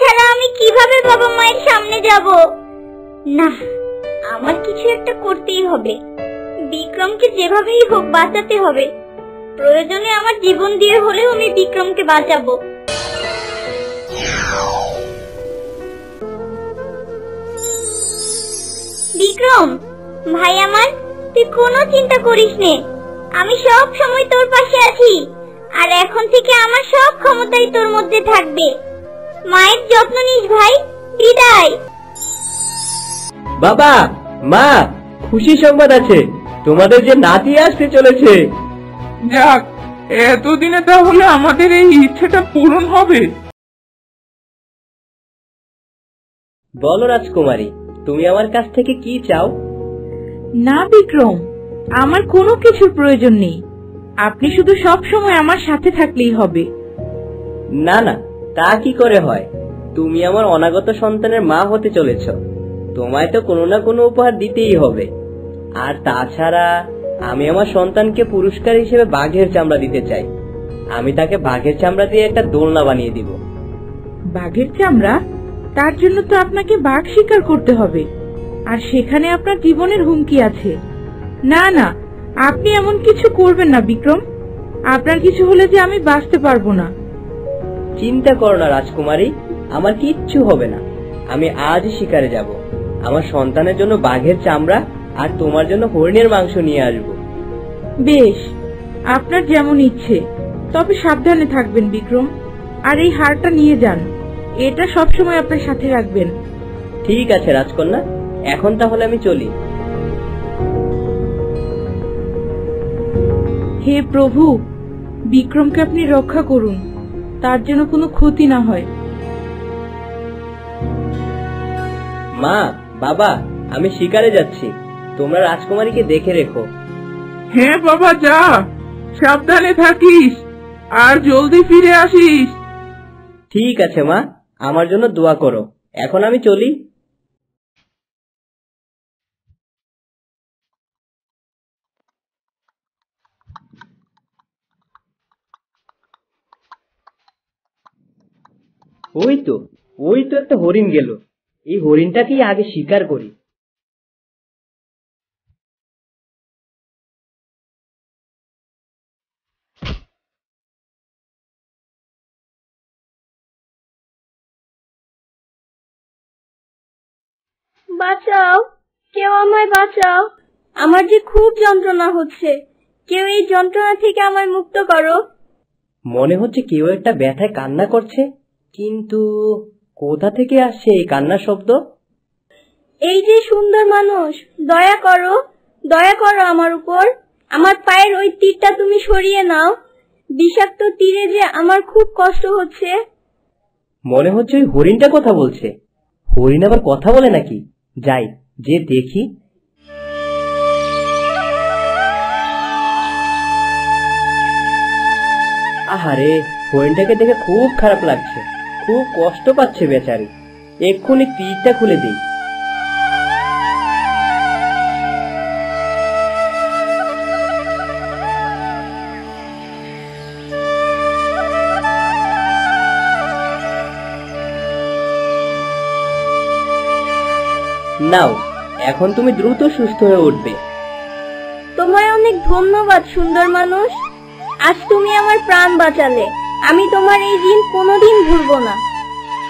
ছাড়া আমি কিভাবে বাবা মায়ের সামনে যাব? না, আমার কিছু একটা করতেই হবে। বিক্রমকে যেভাবেই হোক বাঁচাতে হবে। প্রয়োজনে আমার জীবন দিয়ে হলেও আমি বিক্রমকে বাঁচাবো। বিক্রম ভাই আমার, তুই কোনো চিন্তা করিস নে, আমি সব সময় তোর পাশে আছি। আর এখন থেকে আমার সব ক্ষমতাই তোর মধ্যে থাকবে। মায়ের যত্ন নিস ভাই। বিদায়। বাবা, মা, খুশি সংবাদ আছে, তোমাদের যে নাতি আসতে চলেছে। যাক, এতদিনে তাহলে আমাদের এই ইচ্ছেটা পূরণ হবে। বলো রাজকুমারী, তুমি আমার কাছ থেকে কি চাও? না বিক্রম, আমার কোনো কিছুর প্রয়োজন নেই। আপনি শুধু সব সময় আমার সাথে থাকলেই হবে। না না, তা কি করে হয়? তুমি আমার অনাগত সন্তানের মা হতে চলেছ, তোমায় তো কোনো না কোনো উপহার দিতেই হবে। আর তাছাড়া আমি আমার সন্তানকে পুরস্কার হিসেবে বাঘের চামড়া দিতে চাই। আমি তাকে বাঘের চামড়া দিয়ে একটা দোলনা বানিয়ে দিব। বাঘের চামড়া? তার জন্য তো আপনাকে বাঘ শিকার করতে হবে, আর সেখানে আপনার জীবনের হুমকি আছে। না না, আপনি এমন কিছু করবেন না বিক্রম। আপনার কিছু হলে যে আমি বাঁচতে পারবো না। চিন্তা করো না রাজকুমারী, আমার কিচ্ছু হবে না। আমি আজই শিকারে যাব। আমার সন্তানের জন্য বাঘের চামড়া আর তোমার জন্য হরিণের মাংস নিয়ে আসবো। বেশ, আপনার যেমন ইচ্ছে, তবে সাবধানে থাকবেন বিক্রম। আর এই হারটা নিয়ে যান, এটা সবসময় আপনার সাথে রাখবেন। ঠিক আছে রাজকন্যা, এখন তাহলে আমি চলি। হে প্রভু, বিক্রমকে আপনি রক্ষা করুন, তার যেন কোনো ক্ষতি না হয়। মা, বাবা, আমি শিকারে যাচ্ছি, তোমরা রাজকুমারীকে দেখে রেখো। হ্যাঁ বাবা, যা, সাবধানে থাকিস আর জলদি ফিরে আসিস। ঠিক আছে মা, আমার জন্য দোয়া করো। এখন আমি চলি। ওই তো একটা হরিণ গেল। এই হরিণটাকেই আগে শিকার করি। বাঁচাও, কেউ আমায় বাঁচাও। আমার যে খুব যন্ত্রণা হচ্ছে, কেউ এই যন্ত্রণা থেকে আমায় মুক্ত করো। মনে হচ্ছে কেউ একটা ব্যথায় কান্না করছে, কিন্তু কোথা থেকে আসছে এই কান্নার শব্দ? এই যে সুন্দর মানুষ, দয়া করো, দয়া করো আমার উপর। আমার পায়ের ওই তীরটা তুমি সরিয়ে নাও। বিষাক্ত তীরে যে আমার খুব কষ্ট হচ্ছে। মনে হচ্ছে ওই হরিণটা কথা বলছে। হরিণ আবার কথা বলে নাকি? যাই, যে দেখি। আহারে, হরিণটাকে দেখে খুব খারাপ লাগছে, খুব কষ্ট পাচ্ছে বেচারি। এক্ষুনি তীরটা খুলে দিই। নাও, এখন তুমি দ্রুত সুস্থ হয়ে উঠবে। তোমায় অনেক ধন্যবাদ সুন্দর মানুষ। আজ তুমি আমার প্রাণ বাঁচালে। আমি তোমার এই ঋণ কোনোদিন ভুলবো না।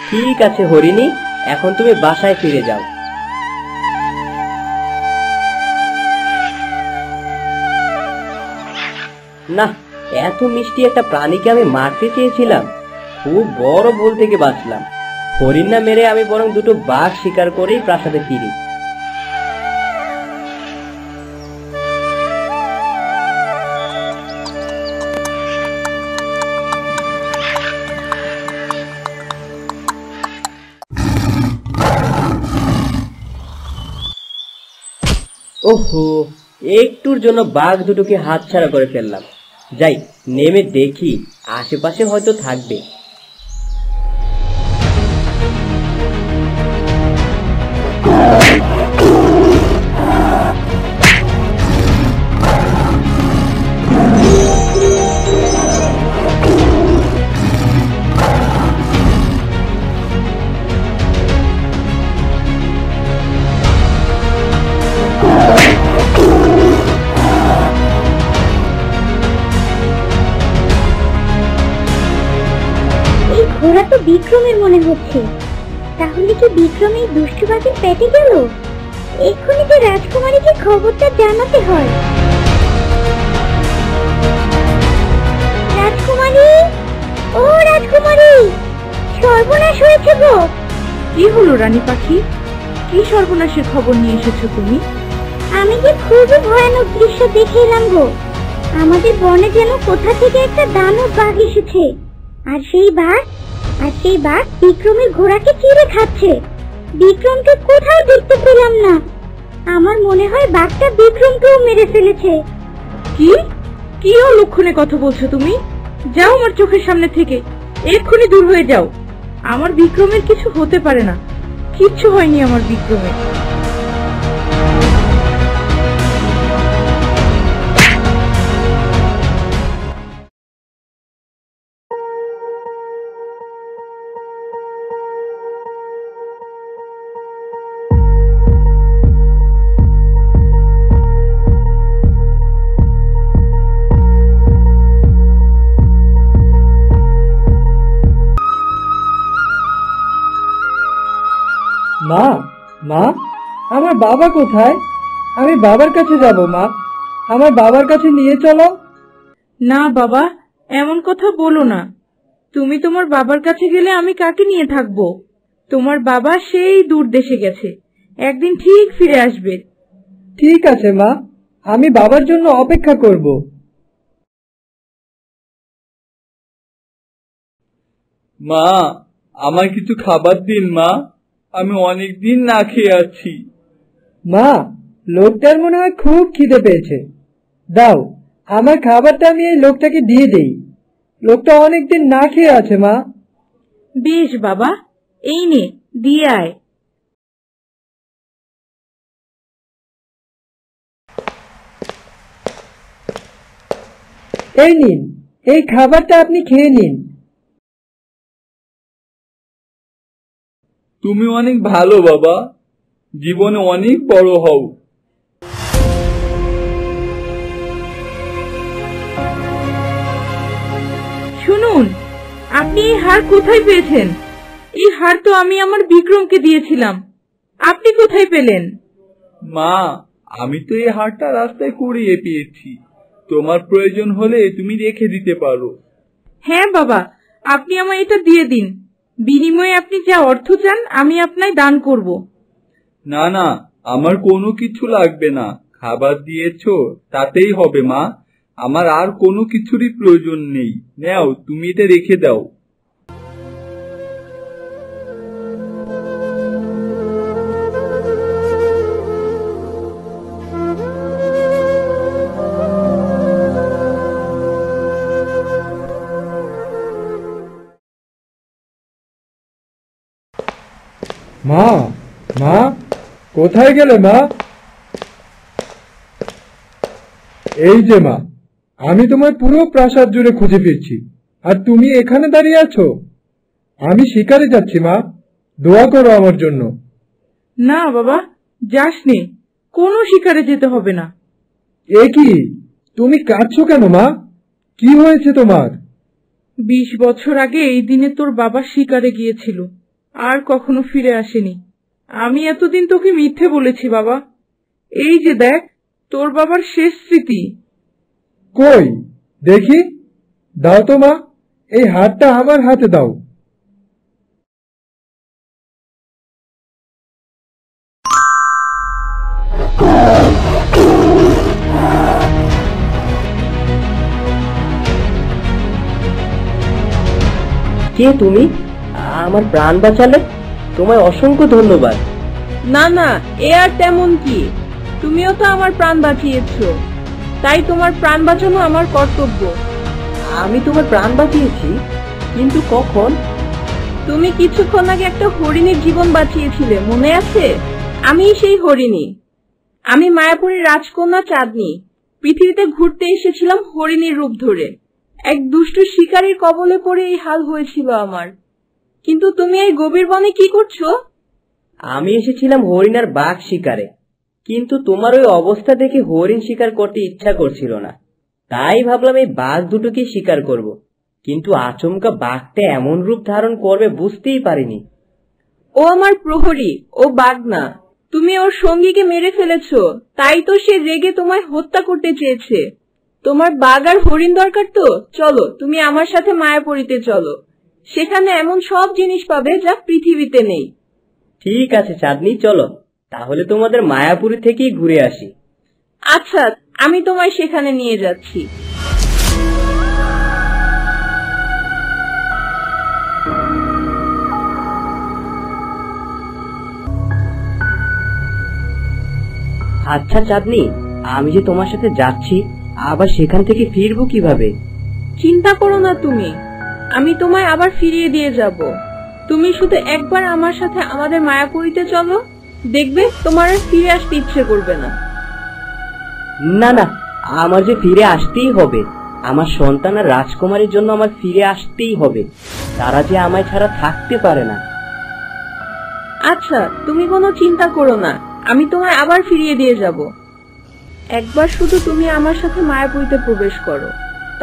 ঠিক আছে হরিণী, এখন তুমি বাসায় ফিরে যাও। না, এত মিষ্টি একটা প্রাণীকে আমি মারতে চেয়েছিলাম। খুব বড় ভুল থেকে বাঁচলাম। হরিণ না মেরে আমি বরং দুটো বাঘ শিকার করেই প্রাসাদে ফিরি। ওহো, একটুর জন্য বাঘ দুটোকে হাতছাড়া করে ফেললাম। যাই, নেমে দেখি আশেপাশে হয়তো থাকবে। মনে হচ্ছে। তাহলে কি বিক্রম এই দুষ্টু বাঘের পেটে গেল? এক্ষুনি তো রাজকুমারীকে খবরটা জানাতে হয়। রাজকুমারী, ও রাজকুমারী, সর্বনাশ হয়েছে গো। কি হলো রানী পাখি? কি সর্বনাশের খবর নিয়ে এসেছো তুমি? আমি যে খুবই ভয়ানক দৃশ্য দেখে এলাম গো। আমাদের বনে যেন কোথা থেকে একটা দানব বাঘ এসেছে, আর সেই বাঘ বিক্রমের ঘোড়াকে চিড়ে খাচ্ছে। বিক্রমকে কোথাও দেখতে পেলাম না। আমার মনে হয় বাঘটা বিক্রমকেও মেরে ফেলেছে। কি কি অলক্ষণে কথা বলছো তুমি? যাও আমার চোখের সামনে থেকে, এক্ষুনি দূর হয়ে যাও। আমার বিক্রমের কিছু হতে পারে না, কিচ্ছু হয়নি আমার বিক্রমের। মা, মা, আমার বাবা কোথায়? আমি বাবার কাছে যাব। মা, আমার বাবার কাছে নিয়ে চলো। না বাবা, এমন কথা বলো না। তুমি তোমার বাবার কাছে গেলে আমি কাকে নিয়ে থাকবো? তোমার বাবা সেই দূর দেশে গেছে, একদিন ঠিক ফিরে আসবে। ঠিক আছে মা, আমি বাবার জন্য অপেক্ষা করব। মা, আমার কিছু খাবার দিন মা, আমি অনেক দিন না খেয়ে আছি। মা, লোকটার মনে হয় খুব খিদে পেয়েছে। দাও, আমার খাবারটা আমি এই লোকটাকে দিয়ে দেই। লোকটা অনেকদিন না খেয়ে আছে। মা, বেশ বাবা, এই নে, দিয়ে আয়। এই নিন, এই খাবারটা আপনি খেয়ে নিন। তুমি অনেক ভালো বাবা, জীবনে অনেক বড় হও। শুনুন, আপনি এই হার কোথায় পেয়েছেন? এই হার তো আমি আমার বিক্রমকে দিয়েছিলাম, আপনি কোথায় পেলেন? মা, আমি তো এই হারটা রাস্তায় কুড়িয়ে পেয়েছি, তোমার প্রয়োজন হলে তুমি রেখে দিতে পারো। হ্যাঁ বাবা, আপনি আমায় এটা দিয়ে দিন। বিনিময়ে আপনি যা অর্থ চান আমি আপনায় দান করব। না না, আমার কোনো কিছু লাগবে না, খাবার দিয়েছো তাতেই হবে মা। আমার আর কোনো কিছুরই প্রয়োজন নেই। নাও, তুমি এটা রেখে দাও। মা, মা, কোথায় গেলে মা? এই যে মা, আমি তোমার পুরো প্রাসাদ জুড়ে খুঁজে ফিরছি, আর তুমি এখানে দাঁড়িয়ে আছো। আমি শিকারে যাচ্ছি মা, দোয়া করো আমার জন্য। না বাবা, যাস নে, কোনো শিকারে যেতে হবে না। এ কি, তুমি কাঁদছো কেন মা? কি হয়েছে তোমার? 20 বছর আগে এই দিনে তোর বাবা শিকারে গিয়েছিল, আর কখনো ফিরে আসেনি। আমি এতদিন তোকে মিথ্যে বলেছি বাবা। এই যে দেখ, তোর বাবার শেষ স্মৃতি। কই দেখি, দাও তো মা, এই হারটা আমার হাতে দাও। কে তুমি? আমার প্রাণ বাঁচালে, তোমায় অসংখ্য ধন্যবাদ। না না, এ আর তেমন কি, তুমিও তো আমার প্রাণ বাঁচিয়েছো, তাই তোমার প্রাণ বাঁচানো আমার কর্তব্য। আমি তোমার প্রাণ বাঁচিয়েছি, কিন্তু কখন? তুমি কিছুক্ষণ আগে একটা হরিণীর জীবন বাঁচিয়েছিলে, মনে আছে? আমি সেই হরিণী। আমি মায়াপুরের রাজকন্যা চাঁদনী। পৃথিবীতে ঘুরতে এসেছিলাম হরিণীর রূপ ধরে। এক দুষ্ট শিকারীর কবলে পড়ে এই হাল হয়েছিল আমার। কিন্তু তুমি এই গভীর বনে কি করছো? আমি এসেছিলাম হরিণ আর বাঘ শিকারে, কিন্তু তোমার ওই অবস্থা দেখে হরিণ শিকার করতে ইচ্ছা করছিল না, তাই ভাবলাম এই বাঘ দুটোকে শিকার করব। কিন্তু আচমকা বাঘটা এমন রূপ ধারণ করবে বুঝতেই পারিনি। ও আমার প্রহরী, ও বাঘ না। তুমি ওর সঙ্গীকে মেরে ফেলেছো, তাই তো সে রেগে তোমায় হত্যা করতে চেয়েছে। তোমার বাঘ আর হরিণ দরকার তো, চলো তুমি আমার সাথে মায়াপুরীতে চলো। সেখানে এমন সব জিনিস পাবে যা পৃথিবীতে নেই। ঠিক আছে চাঁদনি, চলো তাহলে তোমাদের মায়াপুরী থেকেই ঘুরে আসি। আচ্ছা, আমি তোমায় সেখানে নিয়ে যাচ্ছি। আচ্ছা চাঁদনি, আমি যে তোমার সাথে যাচ্ছি, আবার সেখান থেকে ফিরবো কিভাবে? চিন্তা করো না তুমি, আমি তোমায় আবার ফিরিয়ে দিয়ে যাব। তুমি শুধু একবার আমার সাথে আমাদের মায়াপুরীতে চলো, দেখবে তোমার আর ফিরে আসতে ইচ্ছে করবে না। না না, আমার যে ফিরে আসতেই হবে। আমার সন্তান আর রাজকুমারীর জন্য আমার ফিরে আসতেই হবে। তারা যে আমায় ছাড়া থাকতে পারে না। আচ্ছা, তুমি কোনো চিন্তা করো না, আমি তোমায় আবার ফিরিয়ে দিয়ে যাব। একবার শুধু তুমি আমার সাথে মায়াপুরীতে প্রবেশ করো,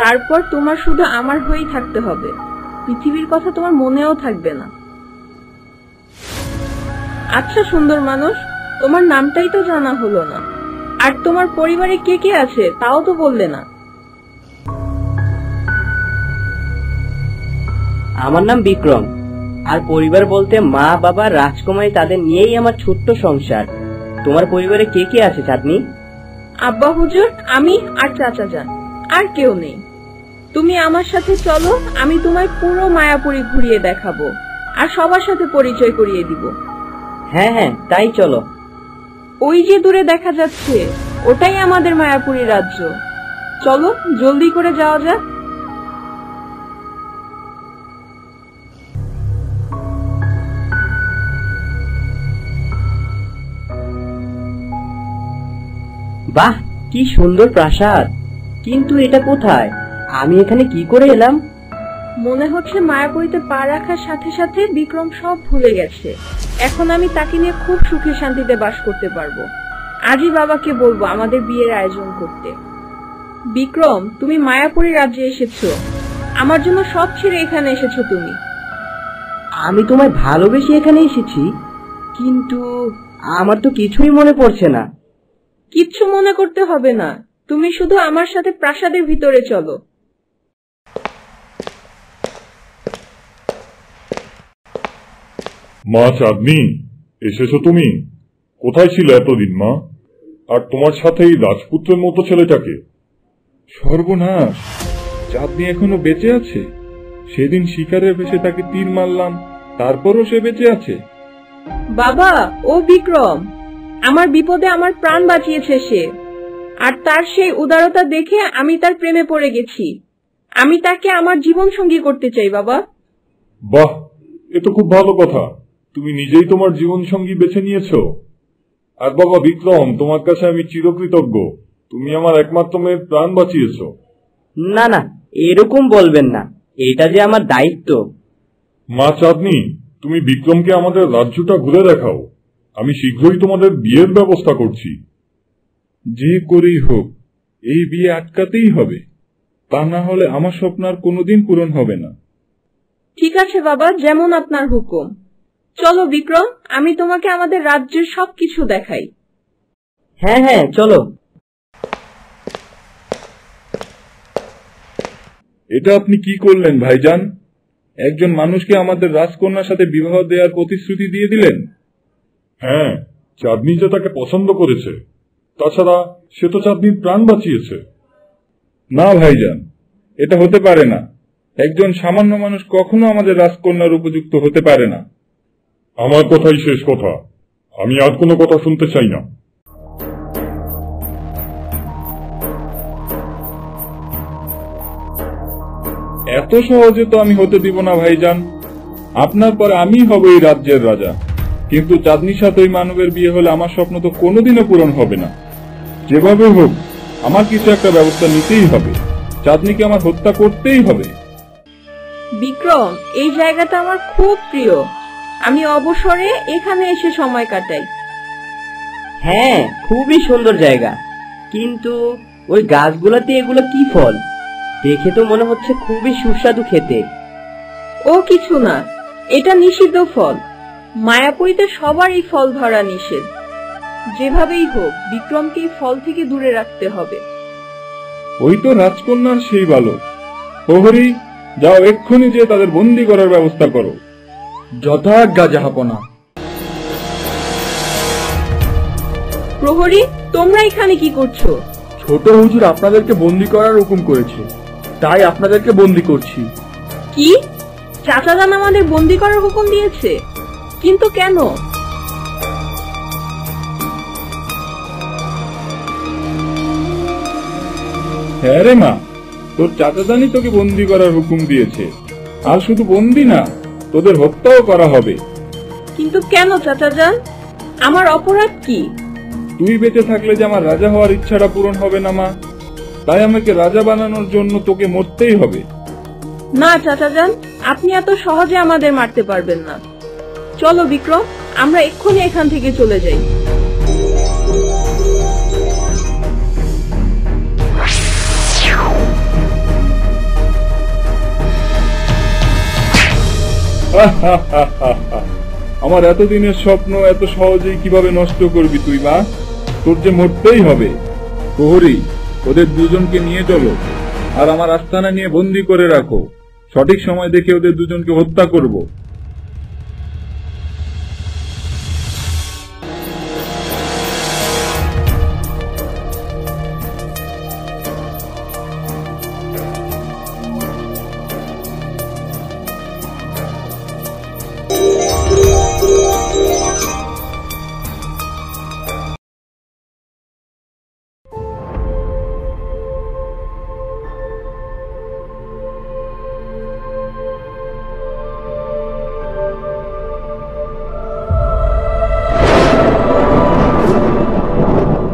তারপর তোমার শুধু আমার হয়েই থাকতে হবে। পৃথিবীর কথা তোমার মনেও থাকবে না। আচ্ছা সুন্দর মানুষ, তোমার নামটাই তো জানা হলো না, আর তোমার পরিবারে কে কে আছে তাও তো বললে না। আমার নাম বিক্রম, আর পরিবার বলতে মা বাবা রাজকুমারী, তাদের নিয়েই আমার ছোট্ট সংসার। তোমার পরিবারে কে কে আছে চাঁদনি? আব্বা হুজুর, আমি আর চাচা যান, আর কেউ নেই। তুমি আমার সাথে চলো, আমি তোমায় পুরো মায়াপুরী ঘুরিয়ে দেখাবো আর সবার সাথে পরিচয় করিয়ে দিব। হ্যাঁ হ্যাঁ, তাই চলো। ওই যে দূরে দেখা যাচ্ছে, ওটাই আমাদের মায়াপুরী রাজ্য। চলো জলদি করে যাওয়া যাক। বাহ, কি সুন্দর প্রাসাদ! কিন্তু এটা কোথায়? আমি এখানে কি করে এলাম? মনে হচ্ছে মায়াপুরীতে পা রাখার সাথে সাথে বিক্রম সব ভুলে গেছে। এখন আমি তাকে নিয়ে খুব সুখে শান্তিতে বাস করতে পারবো। আজই বাবাকে বলবো আমাদের বিয়ের আয়োজন করতে। বিক্রম, তুমি মায়াপুরী রাজ্যে এসেছো, আমার জন্য সব ছেড়ে এখানে এসেছো তুমি। আমি তোমায় ভালোবেসে এখানে এসেছি, কিন্তু আমার তো কিছুই মনে পড়ছে না। কিচ্ছু মনে করতে হবে না, তুমি শুধু আমার সাথে প্রাসাদের ভিতরে চলো। মা চাঁদনি, এসেছো তুমি? কোথায় ছিল এতদিন মা? আর তোমার সাথে এই রাজপুত্রের মতো ছেলেটাকে? সর্বনাশ, চাঁদনি এখনো বেঁচে আছে? সেদিন শিকারের ভেসে তাকে তীর মারলাম, তারপরও সে বেঁচে আছে? বাবা, ও বিক্রম, আমার বিপদে আমার প্রাণ বাঁচিয়েছে সে, আর তার সেই উদারতা দেখে আমি তার প্রেমে পড়ে গেছি। আমি তাকে আমার জীবন সঙ্গী করতে চাই বাবা। বাহ, এ তো খুব ভালো কথা। তুমি নিজেই তোমার জীবন সঙ্গী বেছে নিয়েছো। আর বাবা বিক্রম, তোমার কাছে আমি চিরকৃতজ্ঞ। তুমি আমার একমাত্র মেয়ের প্রাণ বাঁচিয়েছো। না না, এরকম বলবেন না, এটা যে আমার দায়িত্ব। মা চাঁদনি, তুমি বিক্রমকে আমাদের রাজ্যটা ঘুরে দেখাও। আমি শীঘ্রই তোমাদের বিয়ের ব্যবস্থা করছি। যে করেই হোক, এই বিয়ে আটকাতেই হবে, তা না হলে আমার স্বপ্ন আর কোনোদিন পূরণ হবে না। ঠিক আছে বাবা, যেমন আপনার হুকুম। চলো বিক্রম, আমি তোমাকে আমাদের রাজ্যের সবকিছু দেখাই। হ্যাঁ হ্যাঁ, চলো। এটা আপনি কি করলেন ভাইজান? একজন মানুষকে আমাদের রাজকন্যার সাথে বিবাহ দেওয়ার প্রতিশ্রুতি দিয়ে দিলেন। হ্যাঁ, চাঁদনি যে তাকে পছন্দ করেছে, তাছাড়া সে তো চাঁদনির প্রাণ বাঁচিয়েছে। না ভাইজান, এটা হতে পারে না। একজন সামান্য মানুষ কখনো আমাদের রাজকন্যার উপযুক্ত হতে পারে না। আমার কথাই শেষ কথা। আমি আর কোনো কথা শুনতে চাই না। এত সহজে তো আমি হতে দিব না ভাইজান। আপনার পরে আমি হব এই রাজ্যের রাজা, কিন্তু চাঁদনির সাথে ওই মানবের বিয়ে হলে আমার স্বপ্ন তো কোনোদিনও পূরণ হবে না। যেভাবে হোক আমার কিছু একটা ব্যবস্থা নিতেই হবে। চাঁদনিকে আমার হত্যা করতেই হবে। বিক্রম, এই জায়গাটা আমার খুব প্রিয়। আমি অবসরে এখানে এসে সময় কাটাই। হ্যাঁ, খুবই সুন্দর জায়গা, কিন্তু ওই গাছগুলোতে এগুলো কি ফল? দেখে তো মনে হচ্ছে খুবই সুস্বাদু খেতে। ও কিছু না, এটা নিষিদ্ধ ফল। মায়াপুরীতে সবার এই ফল ধরা নিষেধ। যেভাবেই হোক বিক্রমকে এই ফল থেকে দূরে রাখতে হবে। ওই তো রাজকন্যার সেই বালক। প্রহরী, যাও এক্ষুনি যে তাদের বন্দী করার ব্যবস্থা করো। যথাজ্ঞা জাহাপনা। প্রহরী, তোমরা এখানে কি করছো? ছোট হুজুর আপনাদেরকে বন্দী করার হুকুম করেছে, তাই আপনাদেরকে বন্দী করছি। কি? চাচাজান আমাদের বন্দী করার হুকুম দিয়েছে? কিন্তু কেন? হ্যাঁ রে মা, তোর চাচাজানি তোকে বন্দী করার হুকুম দিয়েছে। আর শুধু বন্দী না, তোদের হত্যাও করা হবে। কিন্তু কেন চাচাজান? আমার অপরাধ কি? তুই বেঁচে থাকলে যে আমার রাজা হওয়ার ইচ্ছাটা পূরণ হবে না মা, তাই আমাকে রাজা বানানোর জন্য তোকে মরতেই হবে। না চাচাজান, আপনি এত সহজে আমাদের মারতে পারবেন না। চলো বিক্রম, আমরা এক্ষুনি এখান থেকে চলে যাই। আমার এতদিনের স্বপ্ন এত সহজেই কিভাবে নষ্ট করবি তুই মা? তোর যে মরতেই হবে। প্রহরী, ওদের দুজনকে নিয়ে চলো, আর আমার আস্তানা নিয়ে বন্দি করে রাখো। সঠিক সময় দেখে ওদের দুজনকে হত্যা করব।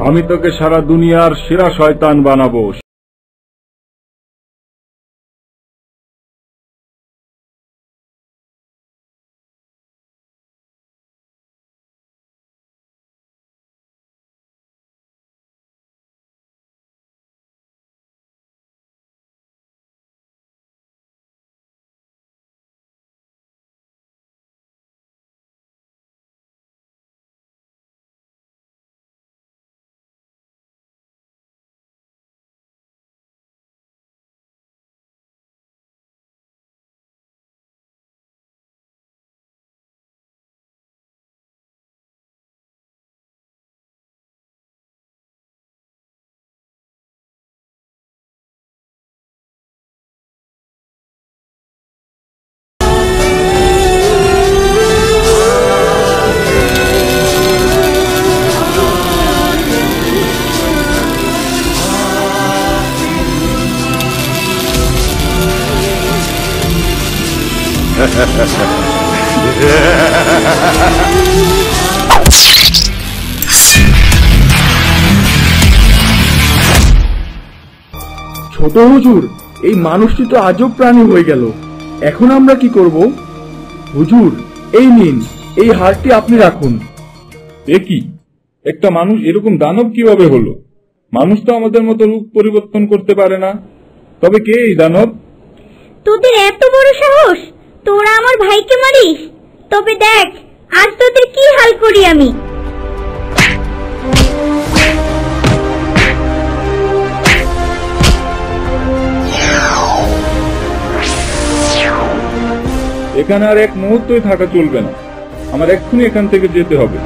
আমি তোকে সারা দুনিয়ার সেরা শয়তান বানাবো। ছোট হুজুর, এই মানুষটি তো আজব প্রাণী হয়ে গেল। এখন আমরা কি করব? হুজুর, এই নিন, এই হারটি আপনি রাখুন। এ কি? একটা মানুষ এরকম দানব কিভাবে হলো? মানুষ তো আমাদের মতো রূপ পরিবর্তন করতে পারে না। তবে কে এই দানব? তোদের এত বড় সাহস, তোরা আমার ভাইকে মারিস? তবে দেখ আজ তোদের কি হাল করি আমি। এখানে আর এক মুহূর্তই থাকা চলবে না। আমার এক্ষুনি এখান থেকে যেতে হবে।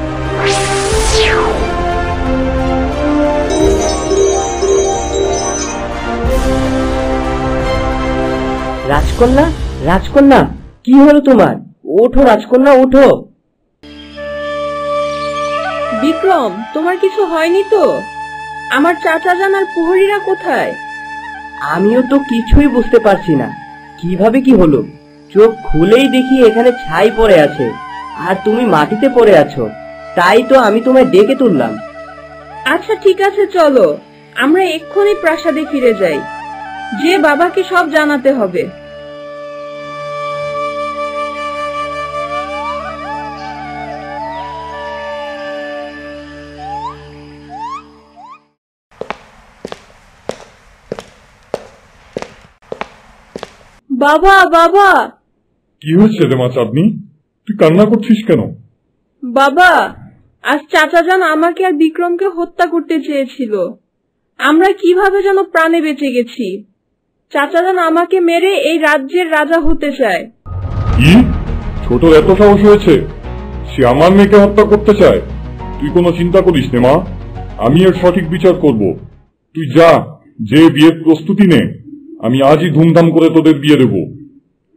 রাজকন্যা, রাজকন্যা, কি হলো তোমার? ওঠো রাজকন্যা, ওঠো। বিক্রম, তোমার কিছু হয়নি তো? আমার চাচাজান আর প্রহরীরা কোথায়? আমিও তো কিছুই বুঝতে পারছি না কিভাবে কি হলো। চোখ খুলেই দেখি এখানে ছাই পড়ে আছে, আর তুমি মাটিতে পড়ে আছো। তাই তো আমি তোমায় ডেকে তুললাম। আচ্ছা ঠিক আছে, চলো আমরা এক্ষুনি প্রাসাদে ফিরে যাই। যে বাবাকে সব জানাতে হবে। বাবা বাবা কি হয়েছে রে মা চাঁদনি, তুই কান্না করছিস কেন? বাবা, আজ চাচাজান আমাকে আর বিক্রমকে হত্যা করতে চেয়েছিল। আমরা কিভাবে যেন প্রাণে বেঁচে গেছি। চাচাজান আমাকে মেরে এই রাজ্যের রাজা হতে চায়। কি? ছোট এত সাহস হয়েছে? সে আমার মেয়েকে হত্যা করতে চায়? তুই কোনো চিন্তা করিস নে মা, আমি এর সঠিক বিচার করব। তুই যা, যে বিয়ের প্রস্তুতি নে, আমি আজই ধুমধাম করে তোদের বিয়ে দেব।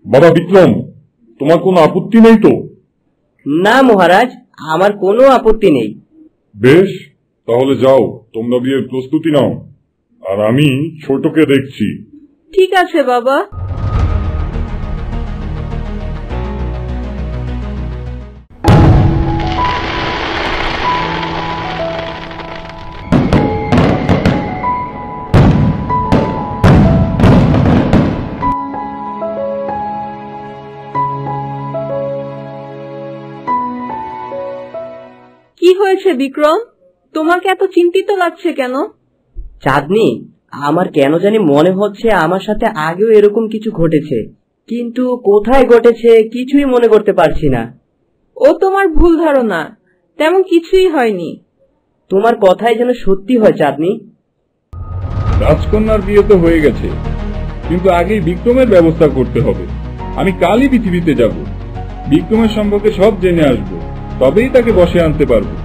বাবা বিক্রম, তোমার কোনো আপত্তি নেই তো? না মহারাজ, আমার কোনো আপত্তি নেই। বেশ, তাহলে যাও, তোমরা বিয়ের প্রস্তুতি নাও, আর আমি ছোটকে দেখছি। ঠিক আছে বাবা। কি হয়েছে বিক্রম? তোমাকে এত চিন্তিত লাগছে কেন? চাঁদনি, আমার কেন জানি মনে হচ্ছে আমার সাথে আগেও এরকম কিছু ঘটেছে, কিন্তু কোথায় ঘটেছে কিছুই মনে করতে পারছি না। ও তোমার ভুল ধারণা, তেমন কিছুই হয়নি। তোমার কথাই যেন সত্যি হয় চাঁদনি। রাজকন্যার বিয়ে তো হয়ে গেছে, কিন্তু আগেই বিক্রমের ব্যবস্থা করতে হবে। আমি কালই পৃথিবীতে যাব, বিক্রমের সম্পর্কে সব জেনে আসব, তবেই তাকে বসে আনতে পারবো।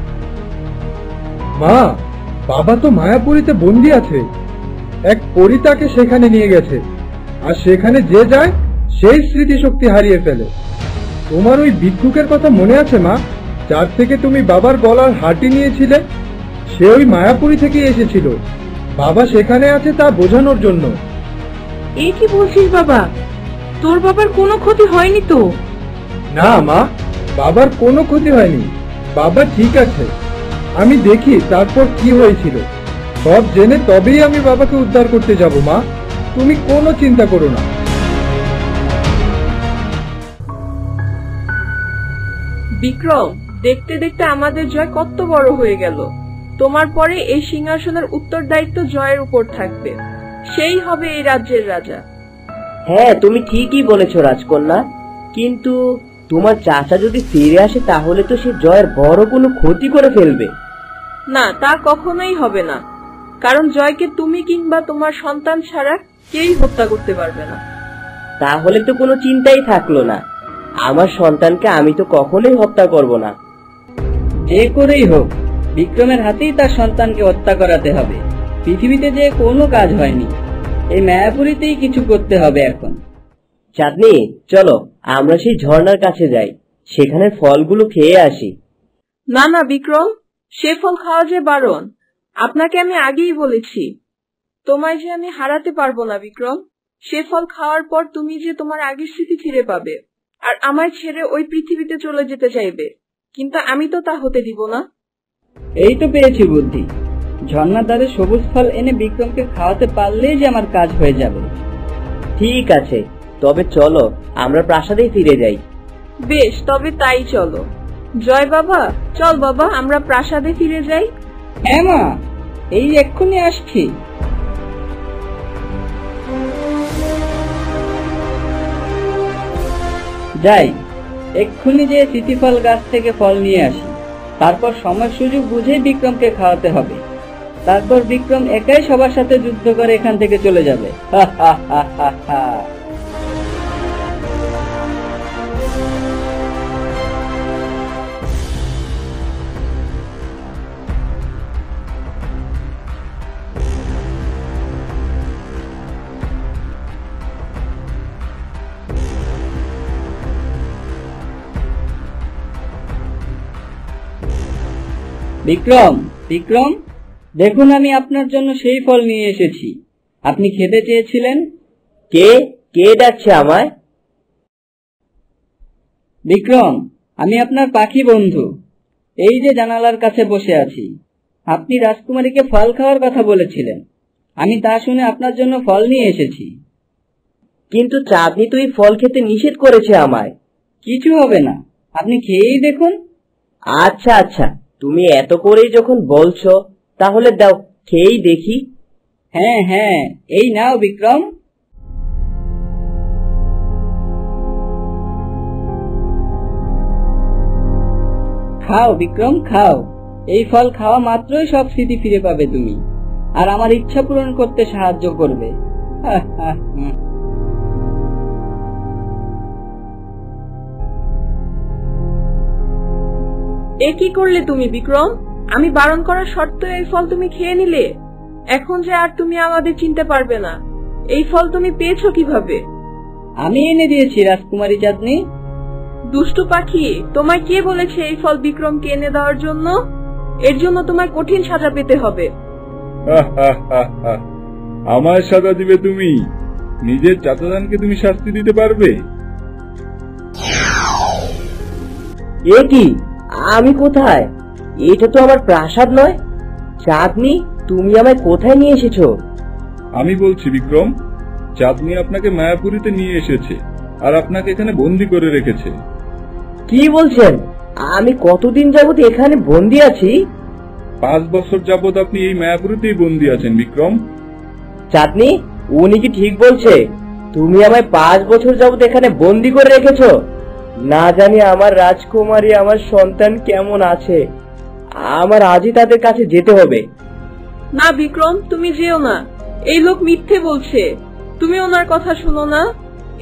মা, বাবা তো মায়াপুরীতে বন্দি আছে। এক পরী তাকে সেখানে নিয়ে গেছে, আর সেখানে যে যায় সেই স্মৃতিশক্তি হারিয়ে ফেলে। তোমার ওই ভিক্ষুকের কথা মনে আছে মা, যার থেকে তুমি বাবার গলার হাঁটি নিয়েছিলে? সে ওই মায়াপুরী থেকে এসেছিল। বাবা সেখানে আছে তা বোঝানোর জন্য। এ কি বলছিস বাবা? তোর বাবার কোনো ক্ষতি হয়নি তো? না মা, বাবার কোনো ক্ষতি হয়নি, বাবা ঠিক আছে। আমি দেখি তারপর কি হয়েছিল, সব জেনে তবেই আমি বাবাকে উদ্ধার করতে যাব। মা, তুমি কোনো চিন্তা করো না। বিক্রম, দেখতে দেখতে আমাদের জয় কত বড় হয়ে গেল। তোমার পরে এই সিংহাসনের উত্তরদায়িত্ব জয়ের উপর থাকবে। সেই হবে এই রাজ্যের রাজা। হ্যাঁ, তুমি ঠিকই বলেছ রাজকন্যা, কিন্তু তোমার চাচা যদি ফিরে আসে তাহলে তো সে জয়ের বড় কোনো ক্ষতি করে ফেলবে। না, তা কখনোই হবে না, কারণ জয়কে তুমি কিংবা তোমার সন্তান ছাড়া কেউই হত্যা করতে পারবে না। তাহলে তো কোনো চিন্তাই থাকলো না। আমার সন্তানকে আমি তো কখনোই হত্যা করব না। যে করেই হোক বিক্রমের হাতেই তার সন্তানকে হত্যা করাতে হবে। পৃথিবীতে যে কোনো কাজ হয়নি, এই মায়াপুরীতেই কিছু করতে হবে এখন। চাঁদনি, চলো আমরা সেই ঝর্ণার কাছে যাই, সেখানে ফলগুলো খেয়ে আসি। না না বিক্রম, সে ফল খাওয়া যে বারণ। আপনাকে আমি আগেই বলেছি, তোমায় যে আমি হারাতে পারবো না বিক্রম। সে ফল খাওয়ার পর তুমি যে তোমার আগের স্মৃতি ফিরে পাবে, আর আমায় ছেড়ে ওই পৃথিবীতে চলে যেতে চাইবে, কিন্তু আমি তো তা হতে দিব না। এই তো পেয়েছি বুদ্ধি, ঝর্ণার ধারে সবুজ ফল এনে বিক্রমকে খাওয়াতে পারলেই যে আমার কাজ হয়ে যাবে। ঠিক আছে, তবে চলো আমরা প্রাসাদেই ফিরে যাই। বেশ, তবে তাই চলো। জয় বাবা, চল বাবা আমরা প্রাসাদে ফিরে যাই। হ্যাঁ মা, এই এক্ষুনি আসছি। যাই, এক্ষুনি যে স্মৃতিফল গাছ থেকে ফল নিয়ে আসি, তারপর সময় সুযোগ বুঝেই বিক্রমকে খাওয়াতে হবে। তারপর বিক্রম একাই সবার সাথে যুদ্ধ করে এখান থেকে চলে যাবে। হা হা হা হা হা। বিক্রম, বিক্রম, দেখুন আমি আপনার জন্য সেই ফল নিয়ে এসেছি আপনি খেতে চেয়েছিলেন। কে কে ডাকছে আমায়? বিক্রম, আমি আপনার পাখি বন্ধু, এই যে জানালার কাছে বসে আছি। আপনি রাজকুমারীকে ফল খাওয়ার কথা বলেছিলেন, আমি তা শুনে আপনার জন্য ফল নিয়ে এসেছি। কিন্তু চাঁদনি তো এই ফল খেতে নিষেধ করেছে আমায়। কিছু হবে না, আপনি খেয়েই দেখুন। আচ্ছা আচ্ছা, তুমি এত করেই যখন বলছো তাহলে দাও, খেয়েই দেখি। হ্যাঁ হ্যাঁ, এই নাও বিক্রম। খাও বিক্রম, খাও। এই ফল খাওয়া মাত্রই সব স্মৃতি ফিরে পাবে তুমি, আর আমার ইচ্ছা পূরণ করতে সাহায্য করবে। এ কি করলে তুমি বিক্রম? আমি বারণ করার সত্ত্বেও এই ফল তুমি খেয়ে নিলে। এখন যে আর তুমি আমাদের চিনতে পারবে না। এই ফল তুমি পেয়েছো কিভাবে? আমি এনে দিয়েছি রাজকুমারী চাঁদনি। দুষ্টু পাখি, তোমায় কে বলেছে এই ফল বিক্রমকে এনে দেওয়ার জন্য? এর জন্য তোমায় কঠিন সাজা পেতে হবে। আমার সাজা দিবে তুমি? নিজের চাচাজানকে তুমি শাস্তি দিতে পারবে? এ কি? আমি কোথায়? এটা তো আমার প্রাসাদ নয়। চাঁদনি, তুমি আমায় কোথায় নিয়ে এসেছো? আমি বলছি বিক্রম, চাঁদনি আপনাকে মায়াপুরীতে নিয়ে এসেছে আর আপনাকে এখানে বন্দি করে রেখেছে। কি বলছেন? আমি কতদিন যাবত এখানে বন্দি আছি? 5 বছর যাবত আপনি এই মায়াপুরীতেই বন্দি আছেন বিক্রম। চাঁদনি, উনি কি ঠিক বলছে? তুমি আমায় 5 বছর যাবত এখানে বন্দি করে রেখেছো? না জানি আমার রাজকুমারী, আমার সন্তান কেমন আছে। আমার আজই তাদের কাছে যেতে হবে। না বিক্রম, তুমি যেও না। এই লোক মিথ্যে বলছে। তুমি ওনার কথা শুনো না।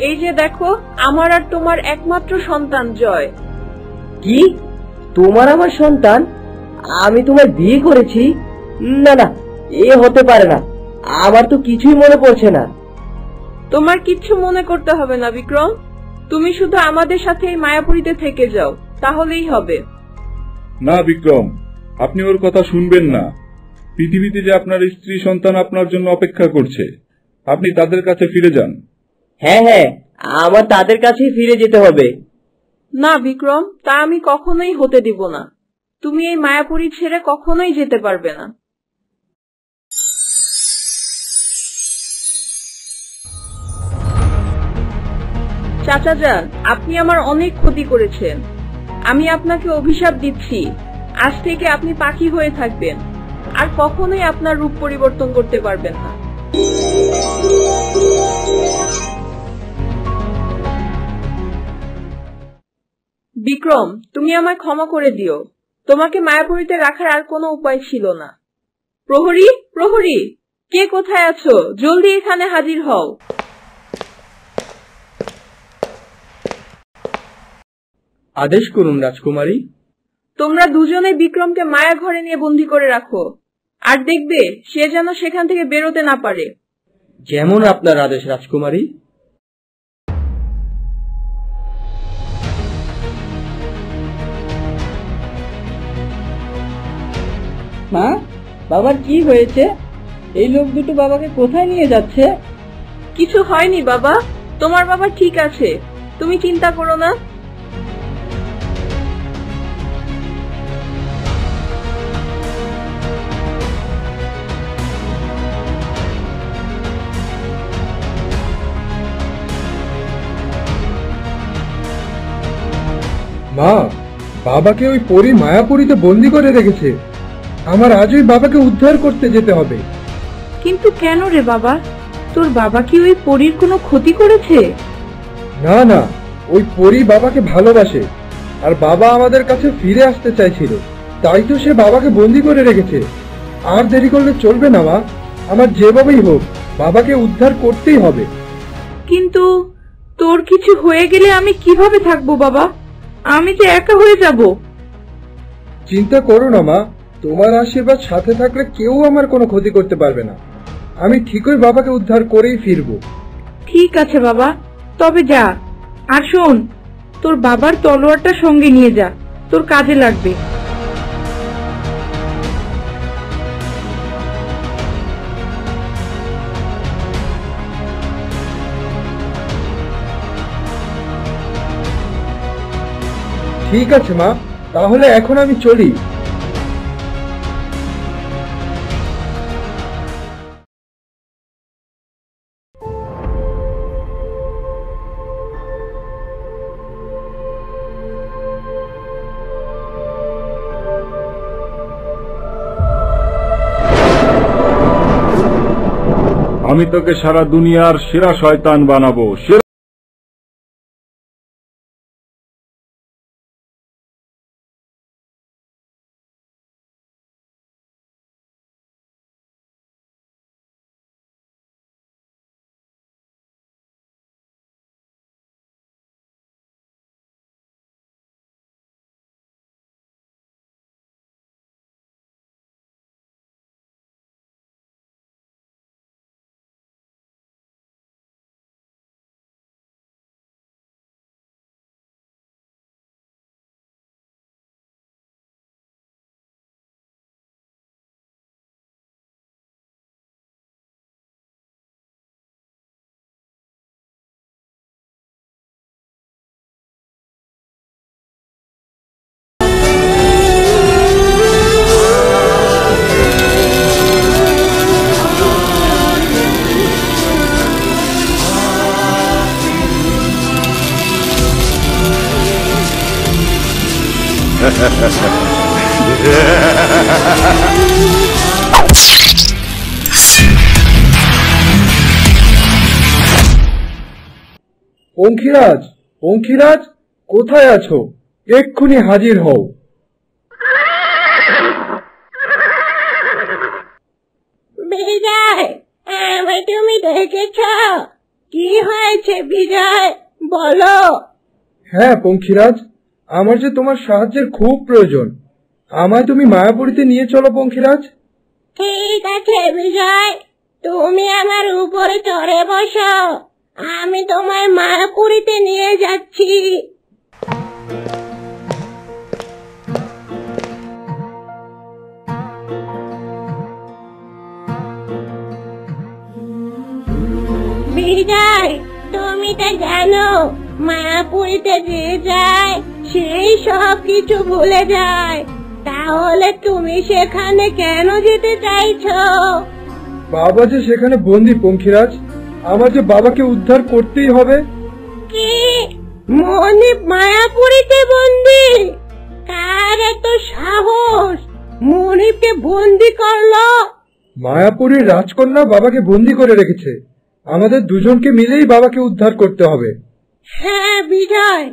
এই যে দেখো, আমার আর তোমার একমাত্র সন্তান জয়। কি? তোমার আমার সন্তান? আমি তোমায় বিয়ে করেছি? না না, এ হতে পারে না। আমার তো কিছুই মনে পড়ছে না। তোমার কিচ্ছু মনে করতে হবে না বিক্রম। তুমি শুধু আমাদের সাথে এই মায়াপুরীতে থেকে যাও, তাহলেই হবে। না বিক্রম, আপনি ওর কথা শুনবেন না। পৃথিবীতে যে আপনার স্ত্রী সন্তান আপনার জন্য অপেক্ষা করছে, আপনি তাদের কাছে ফিরে যান। হ্যাঁ হ্যাঁ, আমার তাদের কাছেই ফিরে যেতে হবে। না বিক্রম, তা আমি কখনোই হতে দিব না। তুমি এই মায়াপুরী ছেড়ে কখনোই যেতে পারবে না। চাচা যান, আপনি আমার অনেক ক্ষতি করেছেন। আমি আপনাকে অভিশাপ দিচ্ছি, আজ থেকে আপনি পাখি হয়ে থাকবেন, আর কখনোই আপনার রূপ পরিবর্তন করতে পারবেন না। বিক্রম, তুমি আমায় ক্ষমা করে দিও। তোমাকে মায়াপুরীতে রাখার আর কোনো উপায় ছিল না। প্রহরী, প্রহরী, কে কোথায় আছো? জলদি এখানে হাজির হও। আদেশ করুন রাজকুমারী। তোমরা দুজনে বিক্রমকে মায়া ঘরে নিয়ে বন্দী করে রাখো, আর দেখবে সে যেন সেখান থেকে বেরোতে না পারে। যেমন আপনার আদেশ রাজকুমারী। মা, বাবার কি হয়েছে? এই লোক দুটো বাবাকে কোথায় নিয়ে যাচ্ছে? কিছু হয়নি বাবা, তোমার বাবা ঠিক আছে, তুমি চিন্তা করো না। মা, বাবাকে ওই পরী মায়াপুরীতে বন্দি করে রেখেছে। আমার আজই বাবাকে উদ্ধার করতে যেতে হবে। কিন্তু কেন রে বাবা? তোর বাবা কি ওই পরীর কোনো ক্ষতি করেছে? না না, ওই পরী বাবাকে ভালোবাসে, আর বাবা আমাদের কাছে ফিরে আসতে চাইছিল, তাই তো সে বাবাকে বন্দি করে রেখেছে। আর দেরি করলে চলবে না মা, আমার যেভাবেই হোক বাবাকে উদ্ধার করতেই হবে। কিন্তু তোর কিছু হয়ে গেলে আমি কিভাবে থাকবো বাবা? আমি যে একা হয়ে যাব। চিন্তা করো না মা, তোমার আশীর্বাদ সাথে থাকলে কেউ আমার কোনো ক্ষতি করতে পারবে না। আমি ঠিকই বাবাকে উদ্ধার করেই ফিরবো। ঠিক আছে বাবা, তবে যা। আর শোন, তোর বাবার তলোয়ারটা সঙ্গে নিয়ে যা, তোর কাজে লাগবে। ঠিক আছে মা, তাহলে এখন আমি চলি। আমি তোকে সারা দুনিয়ার সেরা শয়তান বানাবো। পঙ্খিরাজ, পঙ্খিরাজ, কোথায় আছো? এক্ষুনি হাজির হও। বিজয়, আমায় তুমি দেখেছ? কি হয়েছে বিজয়, বলো। হ্যাঁ পঙ্খিরাজ, আমার যে তোমার সাহায্যের খুব প্রয়োজন। আমায় তুমি মায়াপুরীতে নিয়ে চলো পঙ্খিরাজ। ঠিক আছে বিজয়, তুমি আমার উপরে চড়ে বসো, আমি তোমায় মায়াপুরীতে নিয়ে যাচ্ছি। বিজয়, তুমি তো জানো মায়াপুরীতে যে যায় সেই সব কিছু ভুলে যায়, তাহলে তুমি সেখানে কেন যেতে চাইছো? বাবা যে সেখানে বন্দি পঙ্খিরাজ, আমার যে বাবাকে উদ্ধার করতেই হবে। কি? মনিব মায়াপুরীতে বন্দি? কার এত সাহস মনিবকে বন্দি করলো? মায়াপুরীর রাজকন্যা বাবাকে বন্দি করে রেখেছে। আমাদের দুজনকে মিলেই বাবাকে উদ্ধার করতে হবে। হ্যাঁ বিজয়,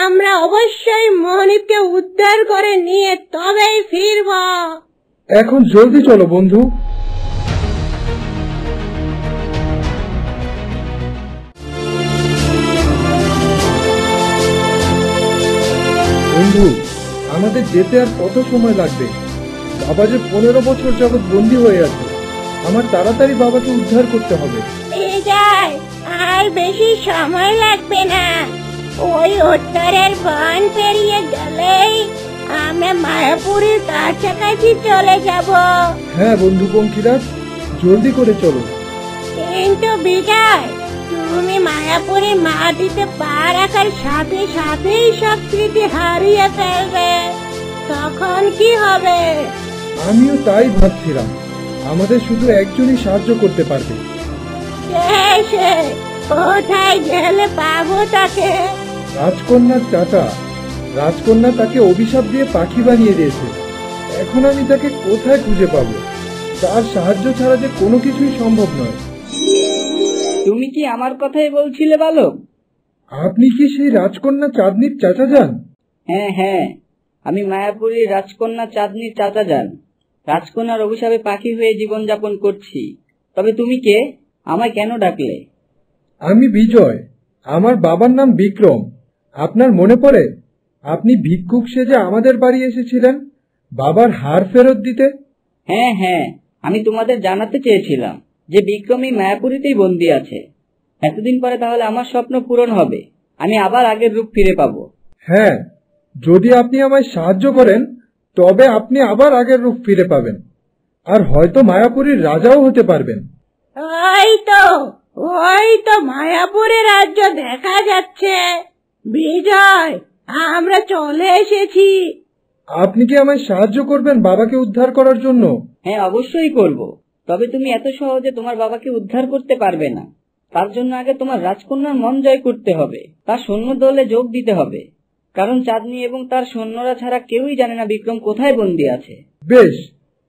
আমরা অবশ্যই মনিবকে উদ্ধার করে নিয়ে তবেই ফিরব। এখন জলদি চলো বন্ধু। বন্ধু, আমাদের যেতে আর কত সময় লাগবে? বাবা যে 15 বছর যাবৎ বন্দী হয়ে আছে। আমার তাড়াতাড়ি বাবাকে উদ্ধার করতে হবে। বিজয়, আর বেশি সময় লাগবে না। ওই উত্তরের বন পেরিয়ে গেলেই আমরা মায়াপুরীর কাছাকাছি চলে যাব। হ্যাঁ বন্ধু পঙ্খিরাজ, জলদি করে চলো। কিন্তু বিজয়, তুমি মায়াপুরীর মাটিতে পা রাখার সাথে সাথেই সব স্মৃতি হারিয়ে ফেলবে, তখন কি হবে? আমিও তাই ভাবছিলাম। আমাদের শুধু একজনই সাহায্য করতে পারবে। কে সে? কোথায় গেলে পাবো তাকে? রাজকন্যার চাচা। রাজকন্যা তাকে অভিশাপ দিয়ে পাখি বানিয়ে দিয়েছে। এখন আমি তাকে কোথায় খুঁজে পাবো? তার সাহায্য ছাড়া যে কোনো কিছুই সম্ভব নয়। তুমি কি আমার কথাই বলছিলে বালক? আপনি কি সেই রাজকন্যা চাঁদনির চাচা যান? হ্যাঁ হ্যাঁ, আমি মায়াপুরীর রাজকন্যা চাঁদনির চাচা যান। রাজকন্যার অভিশাপে পাখি হয়ে জীবনযাপন করছি। তবে তুমি কে? আমায় কেন ডাকলে? আমি বিজয়। আমার বাবার নাম বিক্রম। আপনার মনে পড়ে? আপনি ভিক্ষুক সেজে আমাদের বাড়ি এসেছিলেন বাবার হার ফেরত দিতে। হ্যাঁ হ্যাঁ, আমি তোমাদের জানাতে চেয়েছিলাম যে বিক্রমী মায়াপুরীতেই বন্দী আছে। এতদিন পরে তাহলে আমার স্বপ্ন পূরণ হবে, আমি আবার আগের রূপ ফিরে পাবো। হ্যাঁ, যদি আপনি আমায় সাহায্য করেন তবে আপনি আবার আগের রূপ ফিরে পাবেন, আর হয়তো মায়াপুরীর রাজাও হতে পারবেন। ওই তো মায়াপুরের রাজ্য দেখা যাচ্ছে। বিজয়, আমরা চলে এসেছি। আপনি কি আমায় সাহায্য করবেন বাবাকে উদ্ধার করার জন্য? হ্যাঁ অবশ্যই করব। তবে তুমি এত সহজে তোমার বাবাকে উদ্ধার করতে পারবে না। তার জন্য আগে তোমার রাজকন্যার মন জয় করতে হবে, তার সৈন্য দলে যোগ দিতে হবে। কারণ চাঁদনী এবং তার সৈন্যরা ছাড়া কেউই জানে না বিক্রম কোথায় বন্দী আছে। বেশ,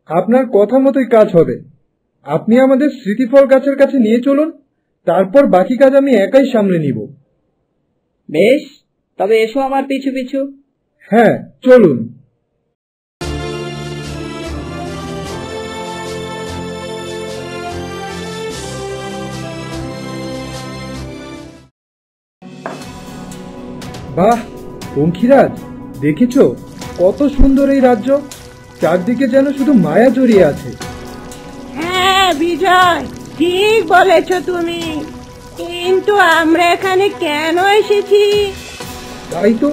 আপনার কথা মতোই কাজ হবে। আপনি আমাদের স্মৃতিফল গাছের কাছে নিয়ে চলুন, তারপর বাকি কাজ আমি একাই সামলে নিব। বেশ, তবে এসো আমার পিছু পিছু। হ্যাঁ, চলুন। বাহ পঙ্খিরাজ, দেখেছো কত সুন্দর এই রাজ্য? চারদিকে যেন শুধু মায়া জড়িয়ে আছে। হ্যাঁ বিজয়, ঠিক বলেছ তুমি। কিন্তু আমরা এখানে কেন এসেছি? তাই তো,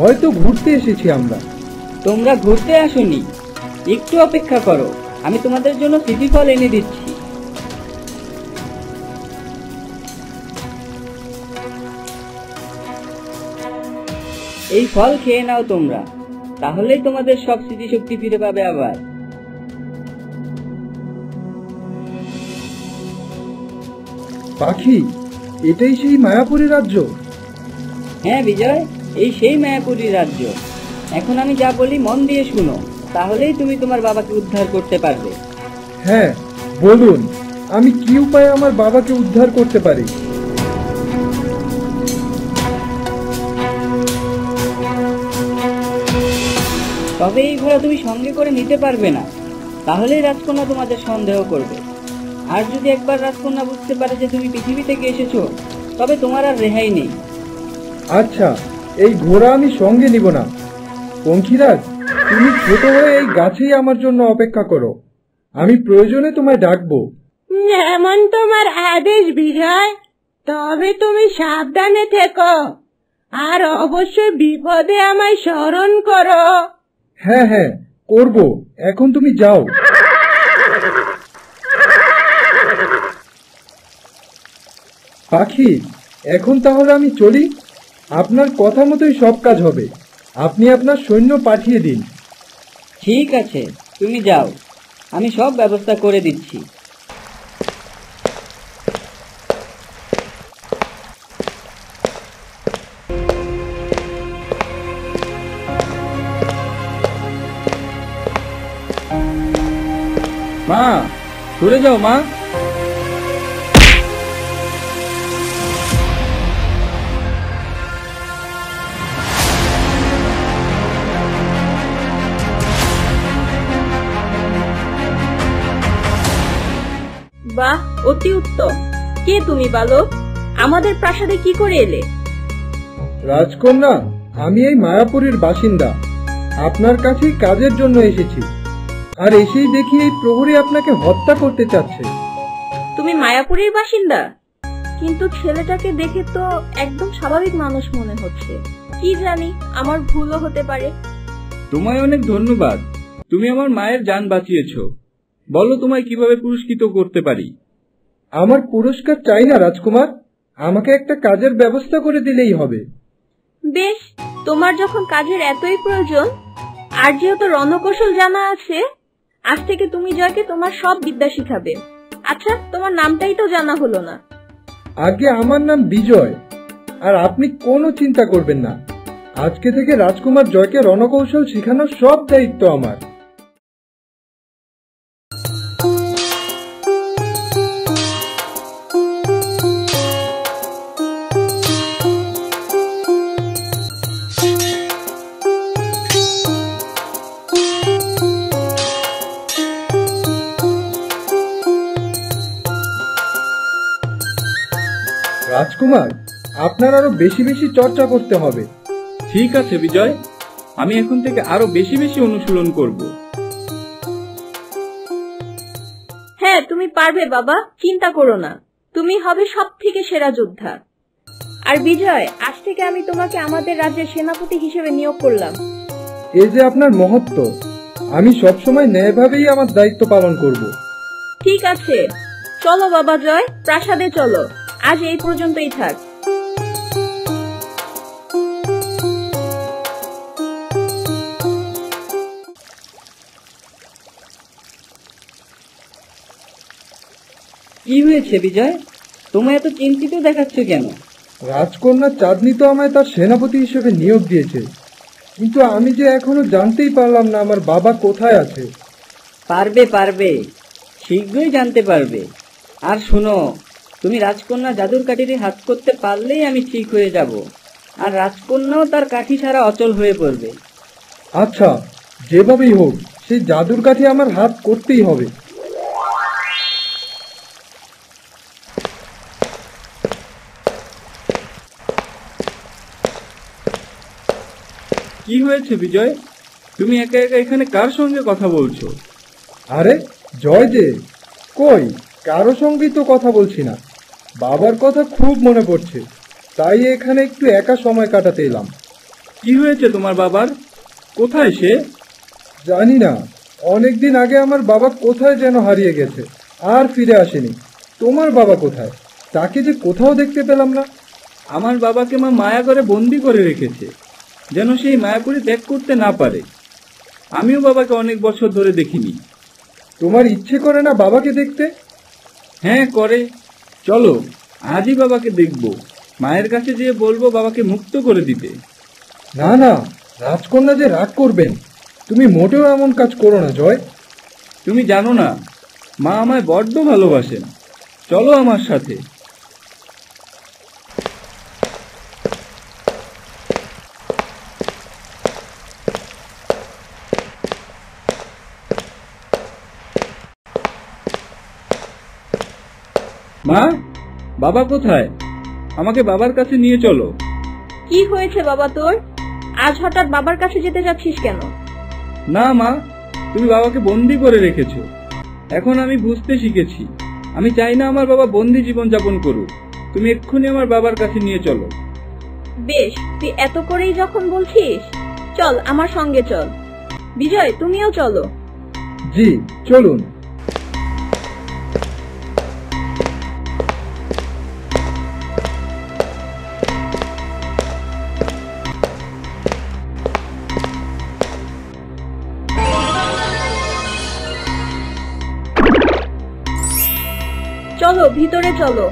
হয়তো ঘুরতে এসেছি আমরা। তোমরা ঘুরতে আসোনি, একটু অপেক্ষা করো, আমি তোমাদের জন্য স্মৃতিফল এনে দিচ্ছি। এই ফল খেয়ে নাও তোমরা, তাহলেই তোমাদের সব স্মৃতিশক্তি ফিরে পাবে আবার। পাখি, এটাই সেই মায়াপুরী রাজ্য? হ্যাঁ বিজয়, এই সেই মায়াপুরী রাজ্য। এখন আমি যা বলি মন দিয়ে শুনো, তাহলেই তুমি তোমার বাবাকে উদ্ধার করতে পারবে। হ্যাঁ, বলুন, আমি কি উপায়ে আমার বাবাকে উদ্ধার করতে পারি? তবে এই ঘোড়া তুমি সঙ্গে করে নিতে পারবে না, তাহলেই রাজকন্যা তোমাদের সন্দেহ করবে। আর যদি একবার রাজকন্যা বুঝতে পারে যে তুমি পৃথিবী থেকে এসেছো, তবে তোমার আর রেহাই নেই। আচ্ছা, এই ঘোড়া আমি সঙ্গে নিব না। পঙ্খিরাজ, তুমি ছোট হয়ে এই গাছেই আমার জন্য অপেক্ষা করো, আমি প্রয়োজনে তোমায় ডাকবো। যেমন তোমার আদেশ বিজয়, তবে তুমি সাবধানে থেকো, আর অবশ্যই বিপদে আমায় স্মরণ করো। হ্যাঁ হ্যাঁ, করব। এখন তুমি যাও। পাখি, এখন তাহলে আমি চলি। আপনার কথা মতোই সব কাজ হবে। আপনি আপনার সৈন্য পাঠিয়ে দিন। ঠিক আছে, তুমি যাও, আমি সব ব্যবস্থা করে দিচ্ছি। মা, সরে যাও মা। বাহ, অতি উত্তম। কে তুমি বালক? আমাদের প্রাসাদে কি করে এলে? রাজকন্যা, আমি এই মায়াপুরীর বাসিন্দা। আপনার কাছেই কাজের জন্য এসেছি। আর এসেই দেখি এই প্রহরী আপনাকে হত্যা করতে চাচ্ছে। তুমি মায়াপুরীর বাসিন্দা? কিন্তু ছেলেটাকে দেখে তো একদম স্বাভাবিক মানুষ মনে হচ্ছে। কি জানি, আমার ভুলও হতে পারে। তোমায় অনেক ধন্যবাদ, তুমি আমার মায়ের জান বাঁচিয়েছো। বলো, তোমায় কিভাবে পুরস্কৃত করতে পারি? আমার পুরস্কার চাই না রাজকুমার, আমাকে একটা কাজের ব্যবস্থা করে দিলেই হবে। বেশ, তোমার যখন কাজের এতই প্রয়োজন, আর যেহেতু রণকৌশল জানা আছে, আজ থেকে তুমি জয়কে তোমার সব বিদ্যা শিখাবে। আচ্ছা, তোমার নামটাই তো জানা হলো না। আগে আমার নাম বিজয়। আর আপনি কোনো চিন্তা করবেন না, আজকে থেকে রাজকুমার জয়কে রণকৌশল শেখানোর সব দায়িত্ব আমার। রাজকুমার, আপনার আরো বেশি বেশি চর্চা করতে হবে। ঠিক আছে বিজয়, আমি এখন থেকে আরো বেশি বেশি অনুশীলন করব। হ্যাঁ, তুমি পারবে বাবা, চিন্তা করো না। তুমি হবে সব থেকে সেরা যোদ্ধা। আর বিজয়, আজ থেকে আমি তোমাকে আমাদের রাজ্যের সেনাপতি হিসেবে নিয়োগ করলাম। এই যে আপনার মহত্ব, আমি সবসময় ন্যায়ভাবেই আমার দায়িত্ব পালন করব। ঠিক আছে, চলো বাবা জয়, প্রাসাদে চলো। আজ এই পর্যন্তই থাক। কি হয়েছে বিজয়, তোমায় এত চিন্তিত দেখাচ্ছ কেন? রাজকন্যা চাঁদনি তো আমায় তার সেনাপতি হিসেবে নিয়োগ দিয়েছে, কিন্তু আমি যে এখনো জানতেই পারলাম না আমার বাবা কোথায় আছে। পারবে পারবে, শীঘ্রই জানতে পারবে। আর শোনো, তুমি রাজকন্যা জাদুর কাঠিটি হাত করতে পারলেই আমি ঠিক হয়ে যাব, আর রাজকন্যাও তার কাঠি ছাড়া অচল হয়ে পড়বে। আচ্ছা, যেভাবেই হোক সেই জাদুর কাঠি আমার হাত করতেই হবে। কি হয়েছে বিজয়, তুমি একা একা এখানে কার সঙ্গে কথা বলছো? আরে জয় যে, কই কারো সঙ্গেই তো কথা বলছি না। বাবার কথা খুব মনে পড়ছে, তাই এখানে একটু একা সময় কাটাতে এলাম। কি হয়েছে তোমার বাবার? কোথায় সে? জানি না, অনেকদিন আগে আমার বাবা কোথায় যেন হারিয়ে গেছে, আর ফিরে আসেনি। তোমার বাবা কোথায়? তাকে যে কোথাও দেখতে পেলাম না। আমার বাবাকে মা মায়া করে বন্দি করে রেখেছে, যেন সেই মায়াপুরি ত্যাগ করতে না পারে। আমিও বাবাকে অনেক বছর ধরে দেখিনি। তোমার ইচ্ছে করে না বাবাকে দেখতে? হ্যাঁ করে, চলো আজই বাবাকে দেখব। মায়ের কাছে যেয়ে বলবো বাবাকে মুক্ত করে দিতে। না না, রাজকন্যা যে রাগ করবেন, তুমি মোটেও এমন কাজ করো না জয়। তুমি জানো না, মা আমায় বড্ড ভালোবাসেন। চলো আমার সাথে। মা, বাবা কোথায়? আমাকে বাবার কাছে নিয়ে চলো। কি হয়েছে বাবা তোর? আজ হঠাৎ বাবার কাছে যেতে যাচ্ছিস কেন? না মা, তুমি বাবাকে বন্দি করে রেখেছো। এখন আমি বুঝতে শিখেছি, আমি চাই না আমার বাবা বন্দি জীবন যাপন করুক। তুমি এক্ষুনি আমার বাবার কাছে নিয়ে চলো। বেশ, তুই এত করেই যখন বলছিস, চল আমার সঙ্গে চল। বিজয়, তুমিও চলো। জি চলুন। চলো ভিতরে চলো।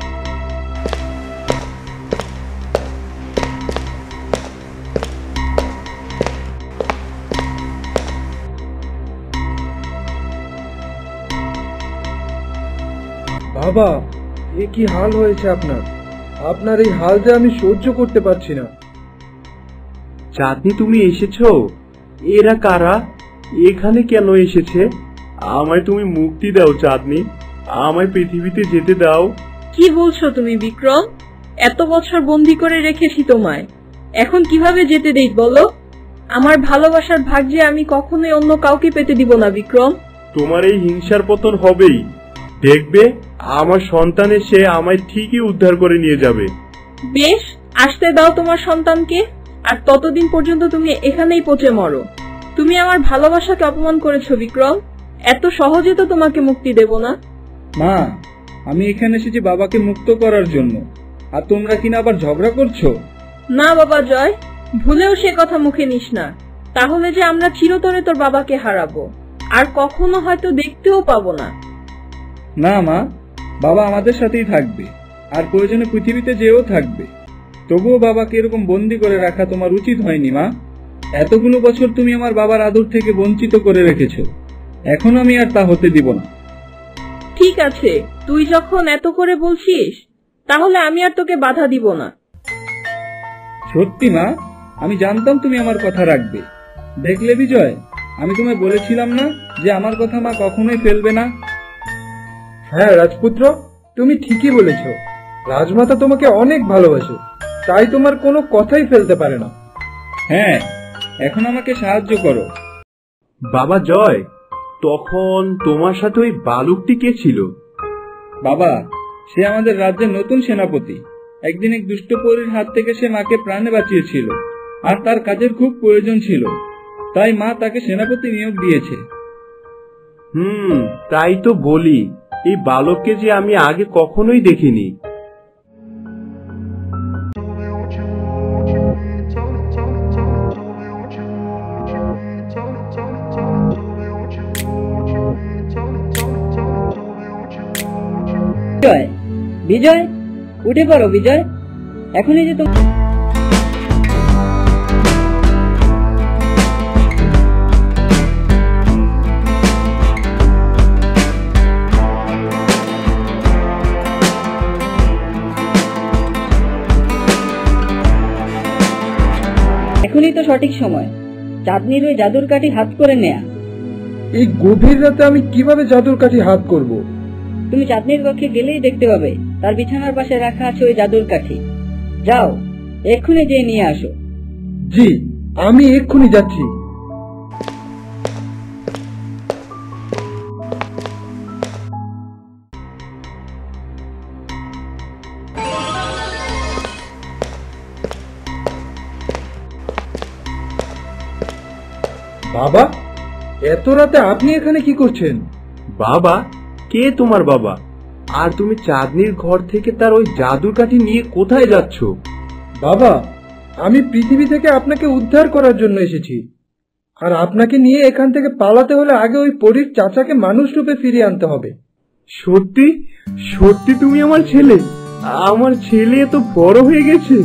বাবা, এ কি হাল হয়েছে আপনার? আপনার এই হাল যে আমি সহ্য করতে পারছি না। চাঁদনি, তুমি এসেছো? এরা কারা? এখানে কেন এসেছে? আমায় তুমি মুক্তি দাও চাঁদনি, আমায় পৃথিবীতে যেতে দাও। কি বলছো তুমি বিক্রম? এত বছর বন্দি করে রেখেছি তোমায়, এখন কিভাবে যেতে দেই বলো? আমার ভালোবাসার ভাগ যে আমি কখনোই অন্য কাউকে পেতে দিব না বিক্রম। তোমার এই হিংসার পতন হবেই, দেখবে আমার সন্তান এসে আমায় ঠিকই উদ্ধার করে নিয়ে যাবে। বেশ, আসতে দাও তোমার সন্তানকে, আর ততদিন পর্যন্ত তুমি এখানেই পচে মরো। তুমি আমার ভালোবাসাকে অপমান করেছো বিক্রম, এত সহজে তো তোমাকে মুক্তি দেব না। মা, আমি এখানে এসেছি বাবাকে মুক্ত করার জন্য, আর তোমরা কিনা আবার ঝগড়া করছো। না বাবা জয়, ভুলেও সে কথা মুখে নিস না, তাহলে যে আমরা চিরতরে তোর বাবাকে হারাবো, আর কখনো হয়তো দেখতেও পাবো না। না মা, বাবা আমাদের সাথেই থাকবে, আর প্রয়োজনে পৃথিবীতে যেও থাকবে। তবুও বাবাকে এরকম বন্দি করে রাখা তোমার উচিত হয়নি মা। এতগুলো বছর তুমি আমার বাবার আদর থেকে বঞ্চিত করে রেখেছো, এখন আমি আর তা হতে দিব না। ঠিক আছে, তুই যখন এত করে বলছিস, তাহলে আমি আর তোকে বাধা দিব না। সত্যি মা, আমি জানতাম তুমি আমার কথা রাখবে। দেখলে বিজয়, আমি তোমায় বলেছিলাম না যে আমার কথা মা কখনোই ফেলবে না। হ্যাঁ রাজপুত্র, তুমি ঠিকই বলেছ। রাজমাতা তোমাকে অনেক ভালোবাসে, তাই তোমার কোনো কথাই ফেলতে পারে না। হ্যাঁ, এখন আমাকে সাহায্য করো। বাবা জয়, তখন তোমার সাথে ওই বালকটি কে ছিল? বাবা, সে আমাদের রাজ্যের নতুন সেনাপতি। একদিন এক দুষ্ট পরীর হাত থেকে সে মাকে প্রাণে বাঁচিয়েছিল, আর তার কাজের খুব প্রয়োজন ছিল, তাই মা তাকে সেনাপতি নিয়োগ দিয়েছে। তাই তো বলি, এই বালককে যে আমি আগে কখনোই দেখিনি। বিজয়, বিজয়, উঠে পড়ো বিজয়, এখনই যে তুমি। এখনই তো সঠিক সময় চাঁদনির ওই জাদুর কাঠি হাত করে নেয়া। এই গভীর রাতে আমি কিভাবে জাদুর কাঠি হাত করব? তুমি চাঁদনির কক্ষে গেলেই দেখতে পাবে তার বিছানার পাশে রাখা আছে ওই জাদুর কাঠি। যাও, এক্ষুনি যেয়ে নিয়ে আসো। জি, আমি এক্ষুনি যাচ্ছি। বাবা, এত রাতে আপনি এখানে কি করছেন? বাবা, কে তোমার বাবা? আর তুমি চাঁদনির ঘর থেকে তার ওই জাদুর কাঠি নিয়ে কোথায় যাচ্ছ? বাবা, আমি পৃথিবী থেকে আপনাকে উদ্ধার করার জন্য এসেছি, আর আপনাকে নিয়ে এখান থেকে পালাতে হলে আগে ওই পরীর চাচাকে মানুষ রূপে ফিরিয়ে আনতে হবে। সত্যি? সত্যি তুমি আমার ছেলে? আমার ছেলে এত বড় হয়ে গেছে?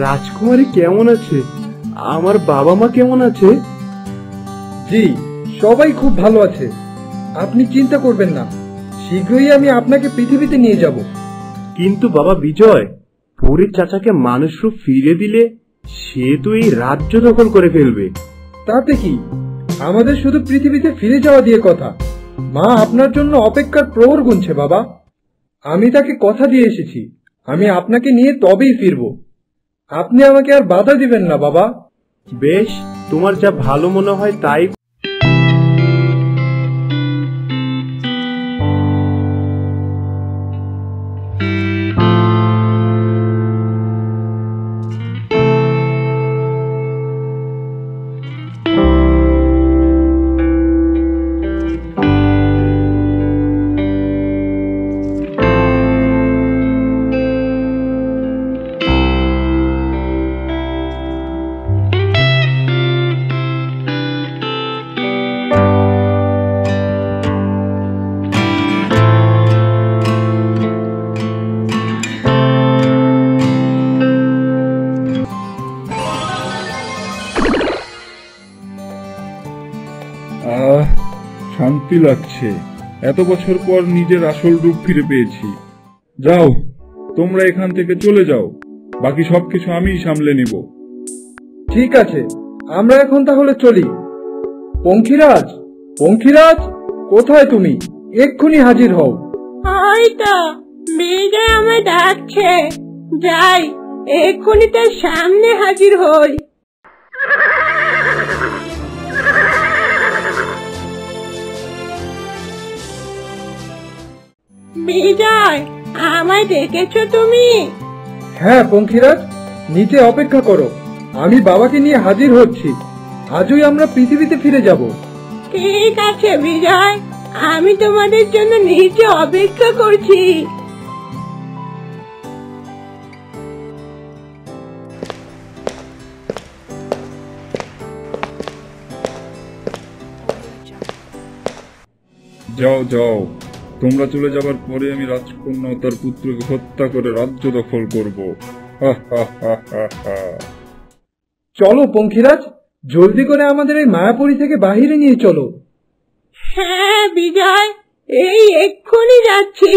রাজকুমারী কেমন আছে? আমার বাবা মা কেমন আছে? জি, সবাই খুব ভালো আছে। আপনি চিন্তা করবেন না, শীঘ্রই আমি আপনাকে পৃথিবীতে নিয়ে যাব। কিন্তু বাবা বিজয়, পরীর চাচাকে মানুষ রূপ ফিরে দিলে সে তো এই রাজ্য দখল করে ফেলবে। তাতে কি, আমাদের শুধু পৃথিবীতে ফিরে যাওয়া দিয়ে কথা। মা আপনার জন্য অপেক্ষার প্রহর গুনছে বাবা। আমি তাকে কথা দিয়ে এসেছি, আমি আপনাকে নিয়ে তবেই ফিরব। আপনি আমাকে আর বাধা দিবেন না বাবা। বেশ, তোমার যা ভালো মনে হয় তাই। শান্তি লাগছে, এত বছর পর নিজের আসল রূপ ফিরে পেয়েছি। যাও, তোমরা এখান থেকে চলে যাও, বাকি সবকিছু আমিই সামলে নিব। ঠিক আছে, আমরা এখন তাহলে চলি। পঙ্খিরাজ, পঙ্খিরাজ, কোথায় তুমি? এক্ষুনি হাজির হও। হয়তো বিজয় আমায় ডাকছে, যাই এক্ষুনি তার সামনে হাজির হই। বিজয়, আমায় ডেকেছো তুমি? হ্যাঁ পঙ্খিরাজ, নিচে অপেক্ষা করো, আমি বাবাকে নিয়ে হাজির হচ্ছি। আজই আমরা পৃথিবীতে ফিরে যাব। ঠিক আছে বিজয়, আমি তোমাদের জন্য নিচে অপেক্ষা করছি। যাও যাও, তোমরা চলে যাবার পরে আমি রাজকন্যা ও তার পুত্রকে হত্যা করে রাজ্য দখল করব। চলো পঙ্খিরাজ, জলদি করে আমাদের এই মায়াপুরী থেকে বাহিরে নিয়ে চলো। হ্যাঁ বিজয়, এই এক্ষুনি যাচ্ছি।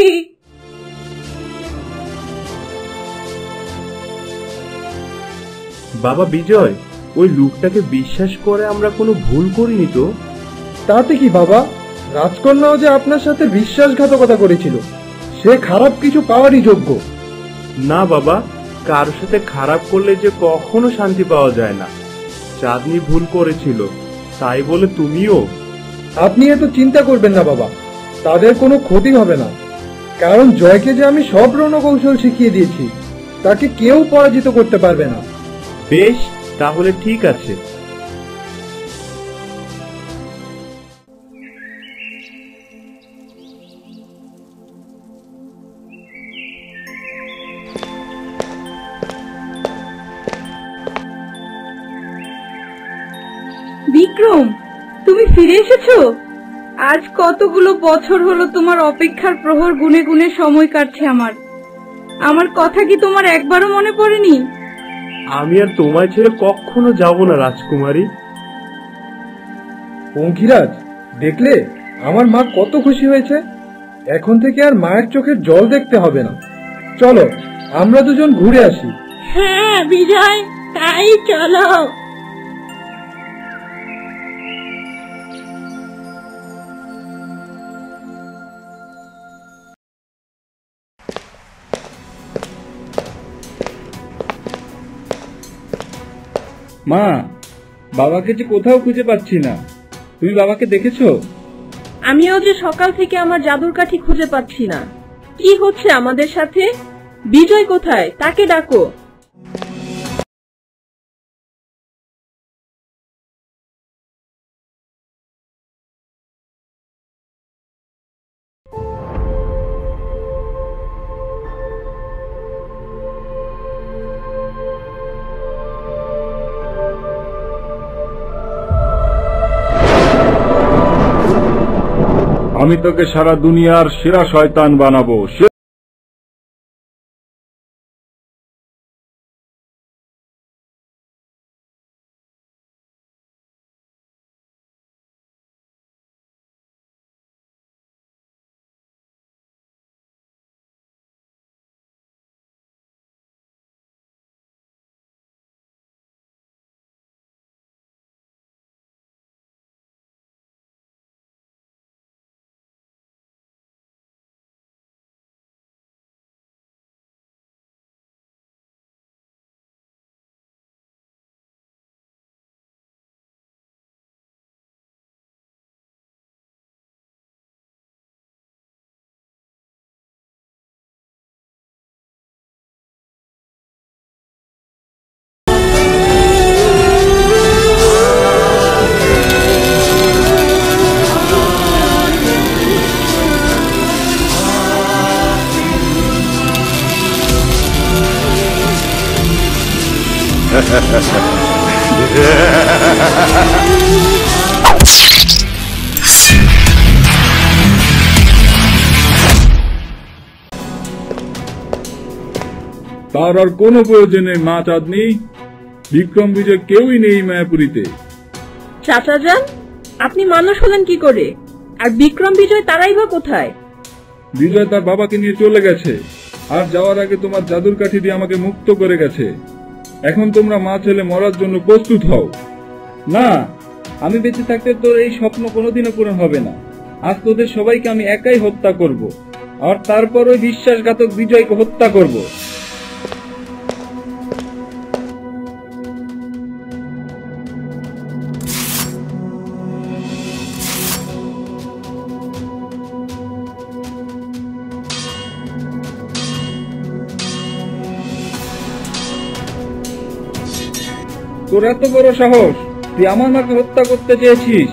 বাবা বিজয়, ওই লোকটাকে বিশ্বাস করে আমরা কোনো ভুল করিনি তো? তাতে কি বাবা, রাজকন্যাও যে আপনার সাথে বিশ্বাসঘাতকতা করেছিল, সে খারাপ কিছু পাওয়ারই যোগ্য। না বাবা, কারোর সাথে খারাপ করলে যে কখনো শান্তি পাওয়া যায় না। চাঁদনি ভুল করেছিল, তাই বলে তুমিও? আপনি এত চিন্তা করবেন না বাবা, তাদের কোনো ক্ষতি হবে না। কারণ জয়কে যে আমি সব রণকৌশল শিখিয়ে দিয়েছি, তাকে কেউ পরাজিত করতে পারবে না। বেশ, তাহলে ঠিক আছে। বিক্রম, তুমি ফিরে এসেছো? আজ কতগুলো বছর হলো তোমার অপেক্ষার প্রহর গুনে গুনে সময় কাটছে আমার কথা কি তোমার একবারও মনে পড়েনি? আমি আর তোমায় ছেড়ে কখনো যাব না রাজকুমারী। পঙ্খিরাজ, দেখলে আমার মা কত খুশি হয়েছে। এখন থেকে আর মায়ের চোখের জল দেখতে হবে না। চলো আমরা দুজন ঘুরে আসি। হ্যাঁ বিজয়, তাই চলো। মা, বাবাকে যে কোথাও খুঁজে পাচ্ছি না। তুমি বাবাকে দেখেছো? আমিও যে সকাল থেকে আমার জাদুর কাঠি খুঁজে পাচ্ছি না। কি হচ্ছে আমাদের সাথে? বিজয় কোথায়? তাকে ডাকো। আমি তোকে সারা দুনিয়ার সেরা শয়তান বানাবো। তার আর কোনো প্রয়োজন নেই মা চাঁদনি। বিক্রম বিজয় কেউই নেই মায়াপুরীতে। চাচা যান, আপনি মানুষ হলেন কি করে? আর বিক্রম বিজয় তারাই বা কোথায়? বিজয় তার বাবাকে নিয়ে চলে গেছে, আর যাওয়ার আগে তোমার জাদুর কাঠি দিয়ে আমাকে মুক্ত করে গেছে। এখন তোমরা মা ছেলে মরার জন্য প্রস্তুত হও। না, আমি বেঁচে থাকতে তোর এই স্বপ্ন কোনোদিনও পূরণ হবে না। আজ তোদের সবাইকে আমি একাই হত্যা করব, আর তারপর ওই বিশ্বাসঘাতক বিজয়কে হত্যা করব। তোর এত বড় সাহস, তুই আমার মাকে হত্যা করতে চেয়েছিস?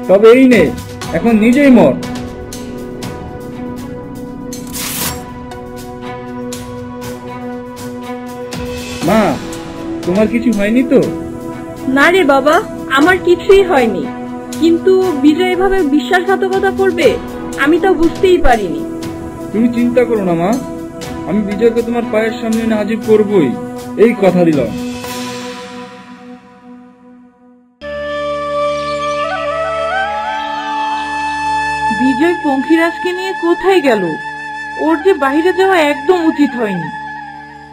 তবে এই নে, এখন নিজেই মর। মা, তোমার কিছু হয়নি তো? না রে বাবা, আমার কিছুই হয়নি। কিন্তু বিজয় এভাবে বিশ্বাসঘাতকতা করবে আমি তা বুঝতেই পারিনি। তুমি চিন্তা করো না মা, আমি বিজয়কে তোমার পায়ের সামনে এনে হাজির করবই, এই কথা দিলাম। বিজয় পঙ্খিরাজকে নিয়ে কোথায় গেল? ওর যে বাইরে যাওয়া একদম উচিত হয়নি।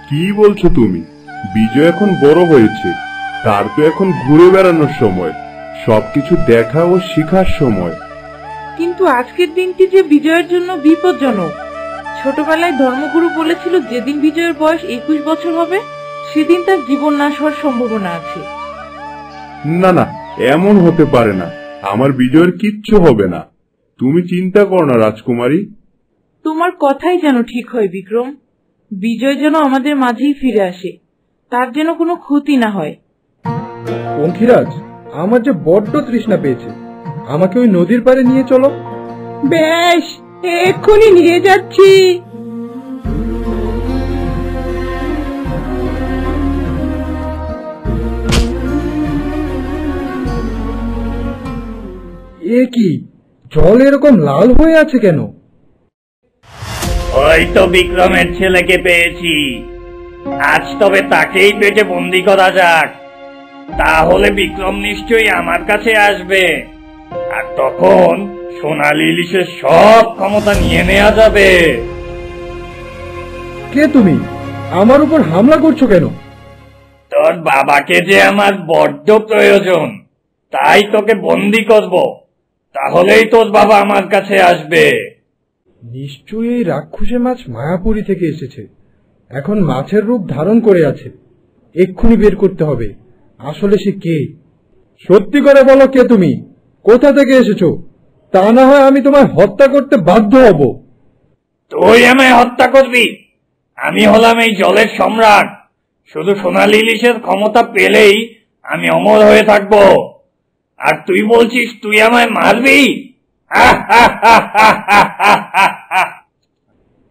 কি বলছো তুমি? বিজয় এখন বড় হয়েছে, তার তো এখন ঘুরে বেড়ানোর সময়, সবকিছু দেখা ও শেখার সময়। কিন্তু আজকের দিনটি যে বিজয়ের জন্য বিপজ্জনক। ছোটবেলায় ধর্মগুরু বলেছিল যেদিন বিজয়ের বয়স 21 বছর হবে সেদিন তার জীবন নাশ হওয়ার সম্ভাবনা আছে। না না, এমন হতে পারে না। আমার বিজয়ের কিচ্ছু হবে না, তুমি চিন্তা করো না রাজকুমারী। তোমার কথাই যেন ঠিক হয় বিক্রম। বিজয় যেন আমাদের মাঝেই ফিরে আসে, তার যেন কোনো ক্ষতি না হয়। পঙ্খিরাজ, আমার যে বড্ড তৃষ্ণা পেয়েছে, আমাকে ওই নদীর পাড়ে নিয়ে চলো। বেশ, এক্ষুনি নিয়ে যাচ্ছি। এ কি, জল এরকম লাল হয়ে আছে কেন? ওই তো বিক্রমের ছেলেকে পেয়েছি। আজ তবে তাকেই পেটে বন্দি করা যাক, তাহলে বিক্রম নিশ্চয়ই আমার কাছে আসবে, আর তখন সোনালী ইলিশের সব ক্ষমতা নিয়ে নেওয়া যাবে। কে তুমি? আমার উপর হামলা করছো কেন? তোর বাবাকে যে আমার বড্ড প্রয়োজন, তাই তোকে বন্দি করব, তাহলেই তোর বাবা আমার কাছে আসবে। নিশ্চয়ই এই রাক্ষসে মাছ মায়াপুরী থেকে এসেছে, এখন মাছের রূপ ধারণ করে আছে। এক্ষুনি বের করতে হবে আসলে সে কে। সত্যি করে বলো, কে তুমি? কোথা থেকে এসেছো? তা না হয় আমি তোমায় হত্যা করতে বাধ্য হব। তুই আমায় হত্যা করবি? আমি হলাম এই জলের সম্রাট, শুধু সোনালী ইলিশের ক্ষমতা পেলেই আমি অমর হয়ে থাকব, আর তুই বলছিস তুই আমায় মারবি?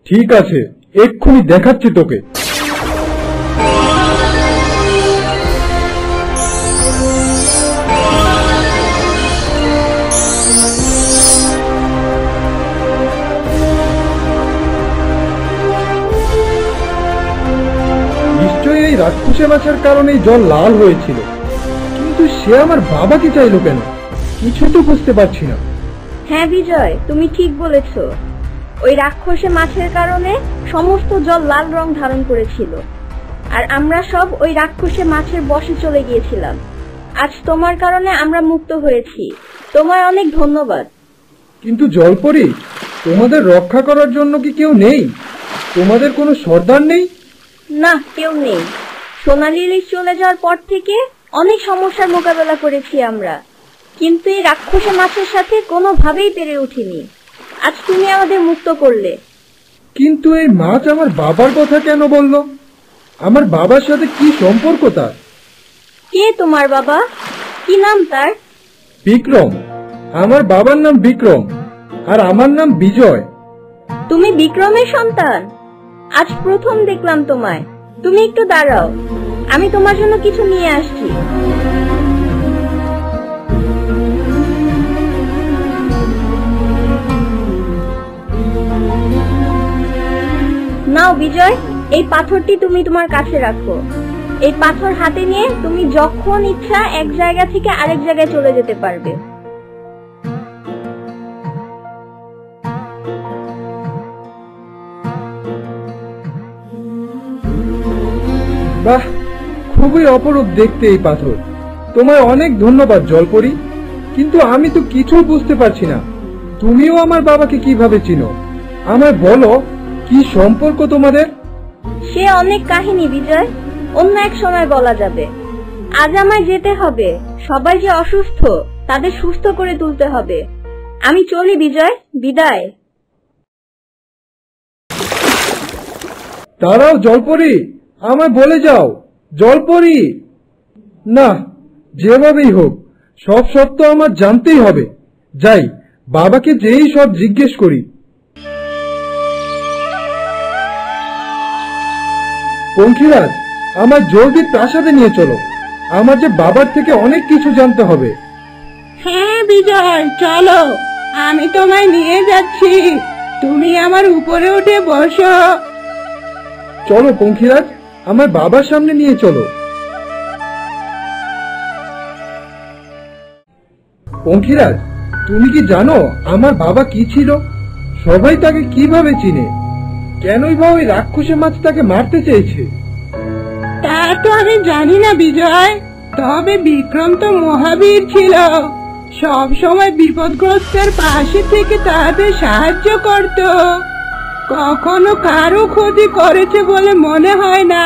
ঠিক আছে, এক্ষুনি দেখাচ্ছি তোকে। নিশ্চয়ই এই রাক্ষসে মাছের কারণেই জল লাল হয়েছিল, কিন্তু সে আমার বাবাকে চাইলো কেন? কিছু তো বুঝতে পারছি না। হ্যাঁ বিজয়, তুমি ঠিক বলেছ। ওই রাক্ষসে মাছের কারণে সমস্ত জল লাল রং ধারণ করেছিল, আর আমরা সব ওই রাক্ষসে মাছের বশে চলে গিয়েছিলাম। আজ তোমার কারণে আমরা মুক্ত হয়েছি, তোমায় অনেক ধন্যবাদ। কিন্তু জলপরি, তোমাদের রক্ষা করার জন্য কি কেউ নেই? তোমাদের কোনো সর্দার নেই? না, কেউ নেই। সোনালী ইলিশ চলে যাওয়ার পর থেকে অনেক সমস্যার মোকাবেলা করেছি আমরা, কিন্তু এই রাক্ষসে মাছের সাথে কোনোভাবেই পেরে উঠিনি। আজ তুমি আমাদের মুক্ত করলে। কিন্তু এই মাছ আমার বাবার কথা কেন বলল? আমার বাবার সাথে কি সম্পর্ক তার? কে তোমার বাবা? কি নাম তার? বিক্রম। আমার বাবার নাম বিক্রম, আর আমার নাম বিজয়। তুমি বিক্রমের সন্তান? আজ প্রথম দেখলাম তোমায়। তুমি একটু দাঁড়াও, আমি তোমার জন্য কিছু নিয়ে আসছি। নাও বিজয়, এই পাথরটি তুমি তোমার কাছে রাখো। এই পাথর হাতে নিয়ে তুমি যখন ইচ্ছা এক জায়গা থেকে আরেক জায়গায় চলে যেতে পারবে। বাহ, খুবই অপরূপ দেখতে এই পাথর। তোমায় অনেক ধন্যবাদ জলপরি, কিন্তু আমি তো কিছুই বুঝতে পারছি না, তুমিও আমার বাবাকে কিভাবে চিনো? আমায় বলো, কি সম্পর্ক তোমাদের? সে অনেক কাহিনী বিজয়, অন্য এক সময় বলা যাবে। আজ আমায় যেতে হবে। সবাই যে অসুস্থ, তাদের সুস্থ করে তুলতে হবে। আমি চলি বিজয়, বিদায়। দাঁড়াও জলপরি, আমায় বলে যাও জলপরি। না, যেভাবেই হোক সব সত্য আমার জানতেই হবে। যাই, বাবাকে যেই সব জিজ্ঞেস করি। পঙ্খিরাজ, আমার জলদি প্রাসাদে নিয়ে চলো। আমার যে বাবার থেকে অনেক কিছু জানতে হবে। হ্যাঁ বিজয়, চলো, আমি তোমায় নিয়ে যাচ্ছি। তুমি আমার উপরে উঠে বসো। চলো পঙ্খিরাজ, আমার বাবার সামনে নিয়ে চলো। পঙ্খিরাজ, তুমি কি জানো আমার বাবা কি ছিল? সবাই তাকে কিভাবে চিনে? কেনই বা ওই রাক্ষসে মাছ তাকে মারতে চেয়েছে? তা তো আমি জানি না বিজয়, তবে বিক্রম তো মহাবীর ছিল। সব সময় বিপদগ্রস্তের পাশে থেকে তাদের সাহায্য করত। কখনো কারো ক্ষতি করেছে বলে মনে হয় না।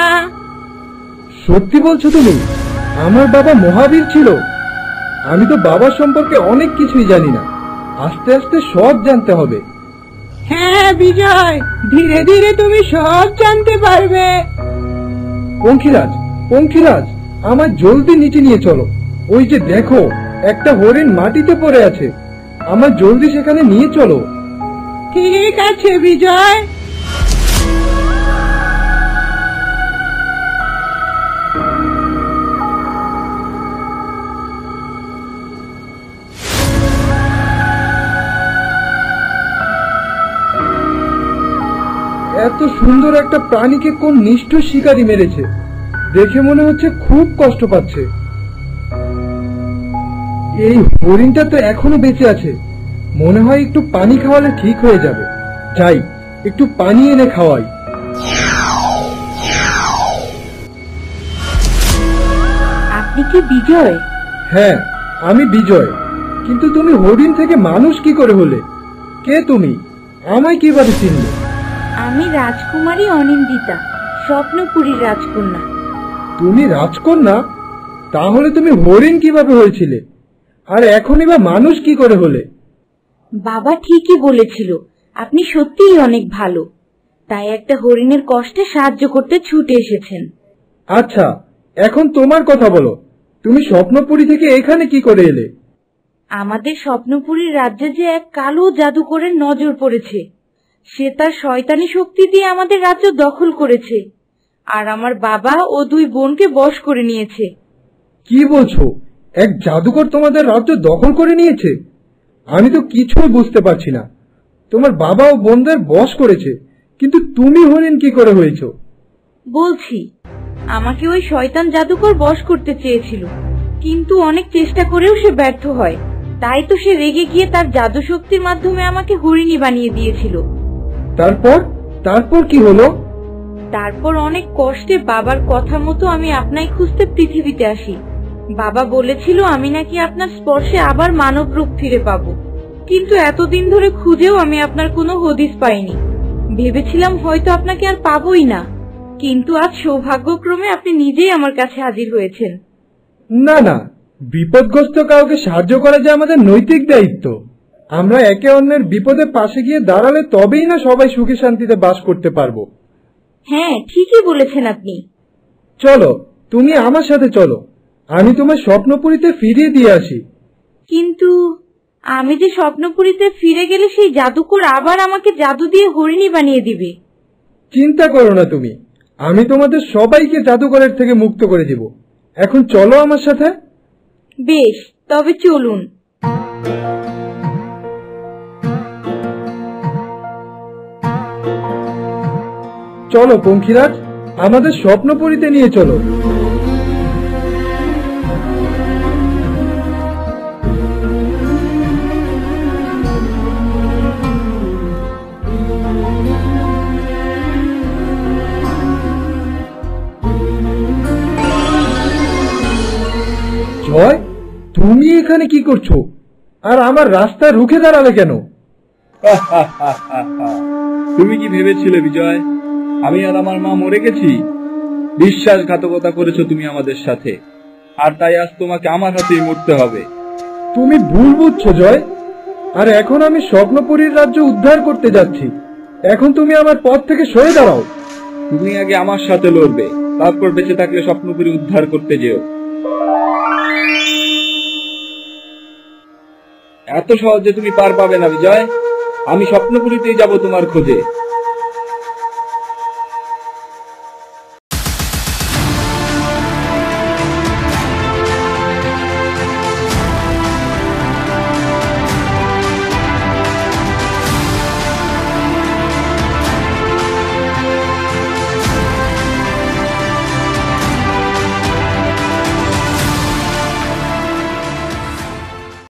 সত্যি বলছো তুমি? আমার বাবা মহাবীর ছিল? আমি তো বাবার সম্পর্কে অনেক কিছুই জানি না। আস্তে আস্তে সব জানতে হবে। হ্যাঁ বিজয়, ধীরে ধীরে তুমি সব জানতে পারবে। পঙ্খিরাজ, পঙ্খিরাজ, আমার জলদি নিচে নিয়ে চলো। ওই যে দেখো, একটা হরিণ মাটিতে পড়ে আছে। আমার জলদি সেখানে নিয়ে চলো। ঠিক আছে বিজয়। এত সুন্দর একটা প্রাণীকে কোন নিষ্ঠুর শিকারী মেরেছে। দেখে মনে হচ্ছে খুব কষ্ট পাচ্ছে। এই হরিণটা তো এখনো বেঁচে আছে। মনে হয় একটু পানি খাওয়ালে ঠিক হয়ে যাবে। যাই, একটু পানি এনে খাওয়াই। আপনি কি বিজয়? হ্যাঁ, আমি বিজয়। কিন্তু তুমি হরিণ থেকে মানুষ কি করে হলে? কে তুমি? আমায় কিভাবে চিনলে? আমি রাজকুমারী অনিন্দিতা, স্বপ্নপুরীর রাজকন্যা। তুমি রাজকন্যা? তাহলে তুমি হরিণ কিভাবে হয়েছিলে? আর এখনই বা মানুষ কি করে হলে? বাবা ঠিকই বলেছিল, আপনি সত্যিই অনেক ভালো। তাই একটা হরিণের কষ্টে সাহায্য করতে ছুটে এসেছেন। আচ্ছা, এখন তোমার কথা বলো। তুমি স্বপ্নপুরী থেকে এখানে কি করে এলে? আমাদের স্বপ্নপুরীর রাজ্যে যে এক কালো জাদুকরের নজর পড়েছে। সে তার শয়তানি শক্তি দিয়ে আমাদের রাজ্য দখল করেছে, আর আমার বাবা ও দুই বোনকে বশ করে নিয়েছে। কি বলছো? এক জাদুকর তোমাদের রাজ্য দখল করে নিয়েছে? আমি তো কিছুই বুঝতে পারছি না। তোমার বাবা ও বোনদের বশ করেছে, কিন্তু তুমি হরিণ কি করে হয়েছো? বলছি, আমাকে ওই শয়তান জাদুকর বশ করতে চেয়েছিল, কিন্তু অনেক চেষ্টা করেও সে ব্যর্থ হয়। তাই তো সে রেগে গিয়ে তার জাদু শক্তির মাধ্যমে আমাকে হরিণী বানিয়ে দিয়েছিল। তারপর কি হলো? তারপর অনেক কষ্টে বাবার কথা মতো আমি আপনাকে খুঁজতে পৃথিবীতে আসি। বাবা বলেছিল আমি নাকি আপনার স্পর্শে আবার মানব রূপ ফিরে পাবো, কিন্তু এতদিন ধরে খুঁজেও আমি আপনার কোনো হদিস পাইনি। ভেবেছিলাম হয়তো আপনাকে আর পাবোই না, কিন্তু আজ সৌভাগ্যক্রমে আপনি নিজেই আমার কাছে হাজির হয়েছেন। না না, বিপদগ্রস্ত কাউকে সাহায্য করা যে আমাদের নৈতিক দায়িত্ব। আমরা একে অন্যের বিপদে পাশে গিয়ে দাঁড়ালে তবেই না সবাই সুখে শান্তিতে বাস করতে পারবো। হ্যাঁ, ঠিকই বলেছেন আপনি। চলো, তুমি আমার সাথে চলো। আমি তোমার স্বপ্নপুরীতে ফিরিয়ে দিয়ে আসি। কিন্তু আমি যে স্বপ্নপুরীতে ফিরে গেলে সেই জাদুকর আবার আমাকে জাদু দিয়ে হরিণী বানিয়ে দিবে। চিন্তা করো না তুমি, আমি তোমাদের সবাইকে জাদুঘরের থেকে মুক্ত করে দিব। এখন চলো আমার সাথে। বেশ, তবে চলুন। চলো পঙ্খিরাজ, আমাদের স্বপ্নপুরীতে নিয়ে চলো। জয়, তুমি এখানে কি করছো? আর আমার রাস্তা রুখে দাঁড়াবে কেন? তুমি কি ভেবেছিলে বিজয় আমি আর আমার মা মরে গেছি? বিশ্বাসঘাতকতা করেছো তুমি আমাদের সাথে, আর তাই আজ তোমাকে আমার হাতেই মরতে হবে। তুমি ভুল বুঝছো জয়। আর এখন আমি স্বপ্নপুরীর রাজ্য উদ্ধার করতে যাচ্ছি। এখন তুমি আমার পথ থেকে সরে দাঁড়াও। তুমি আগে আমার সাথে লড়বে, তারপর বেঁচে থাকলে স্বপ্নপুরী উদ্ধার করতে যেও। এত সহজে তুমি পার পাবে না বিজয়। আমি স্বপ্নপুরীতেই যাব তোমার খোঁজে।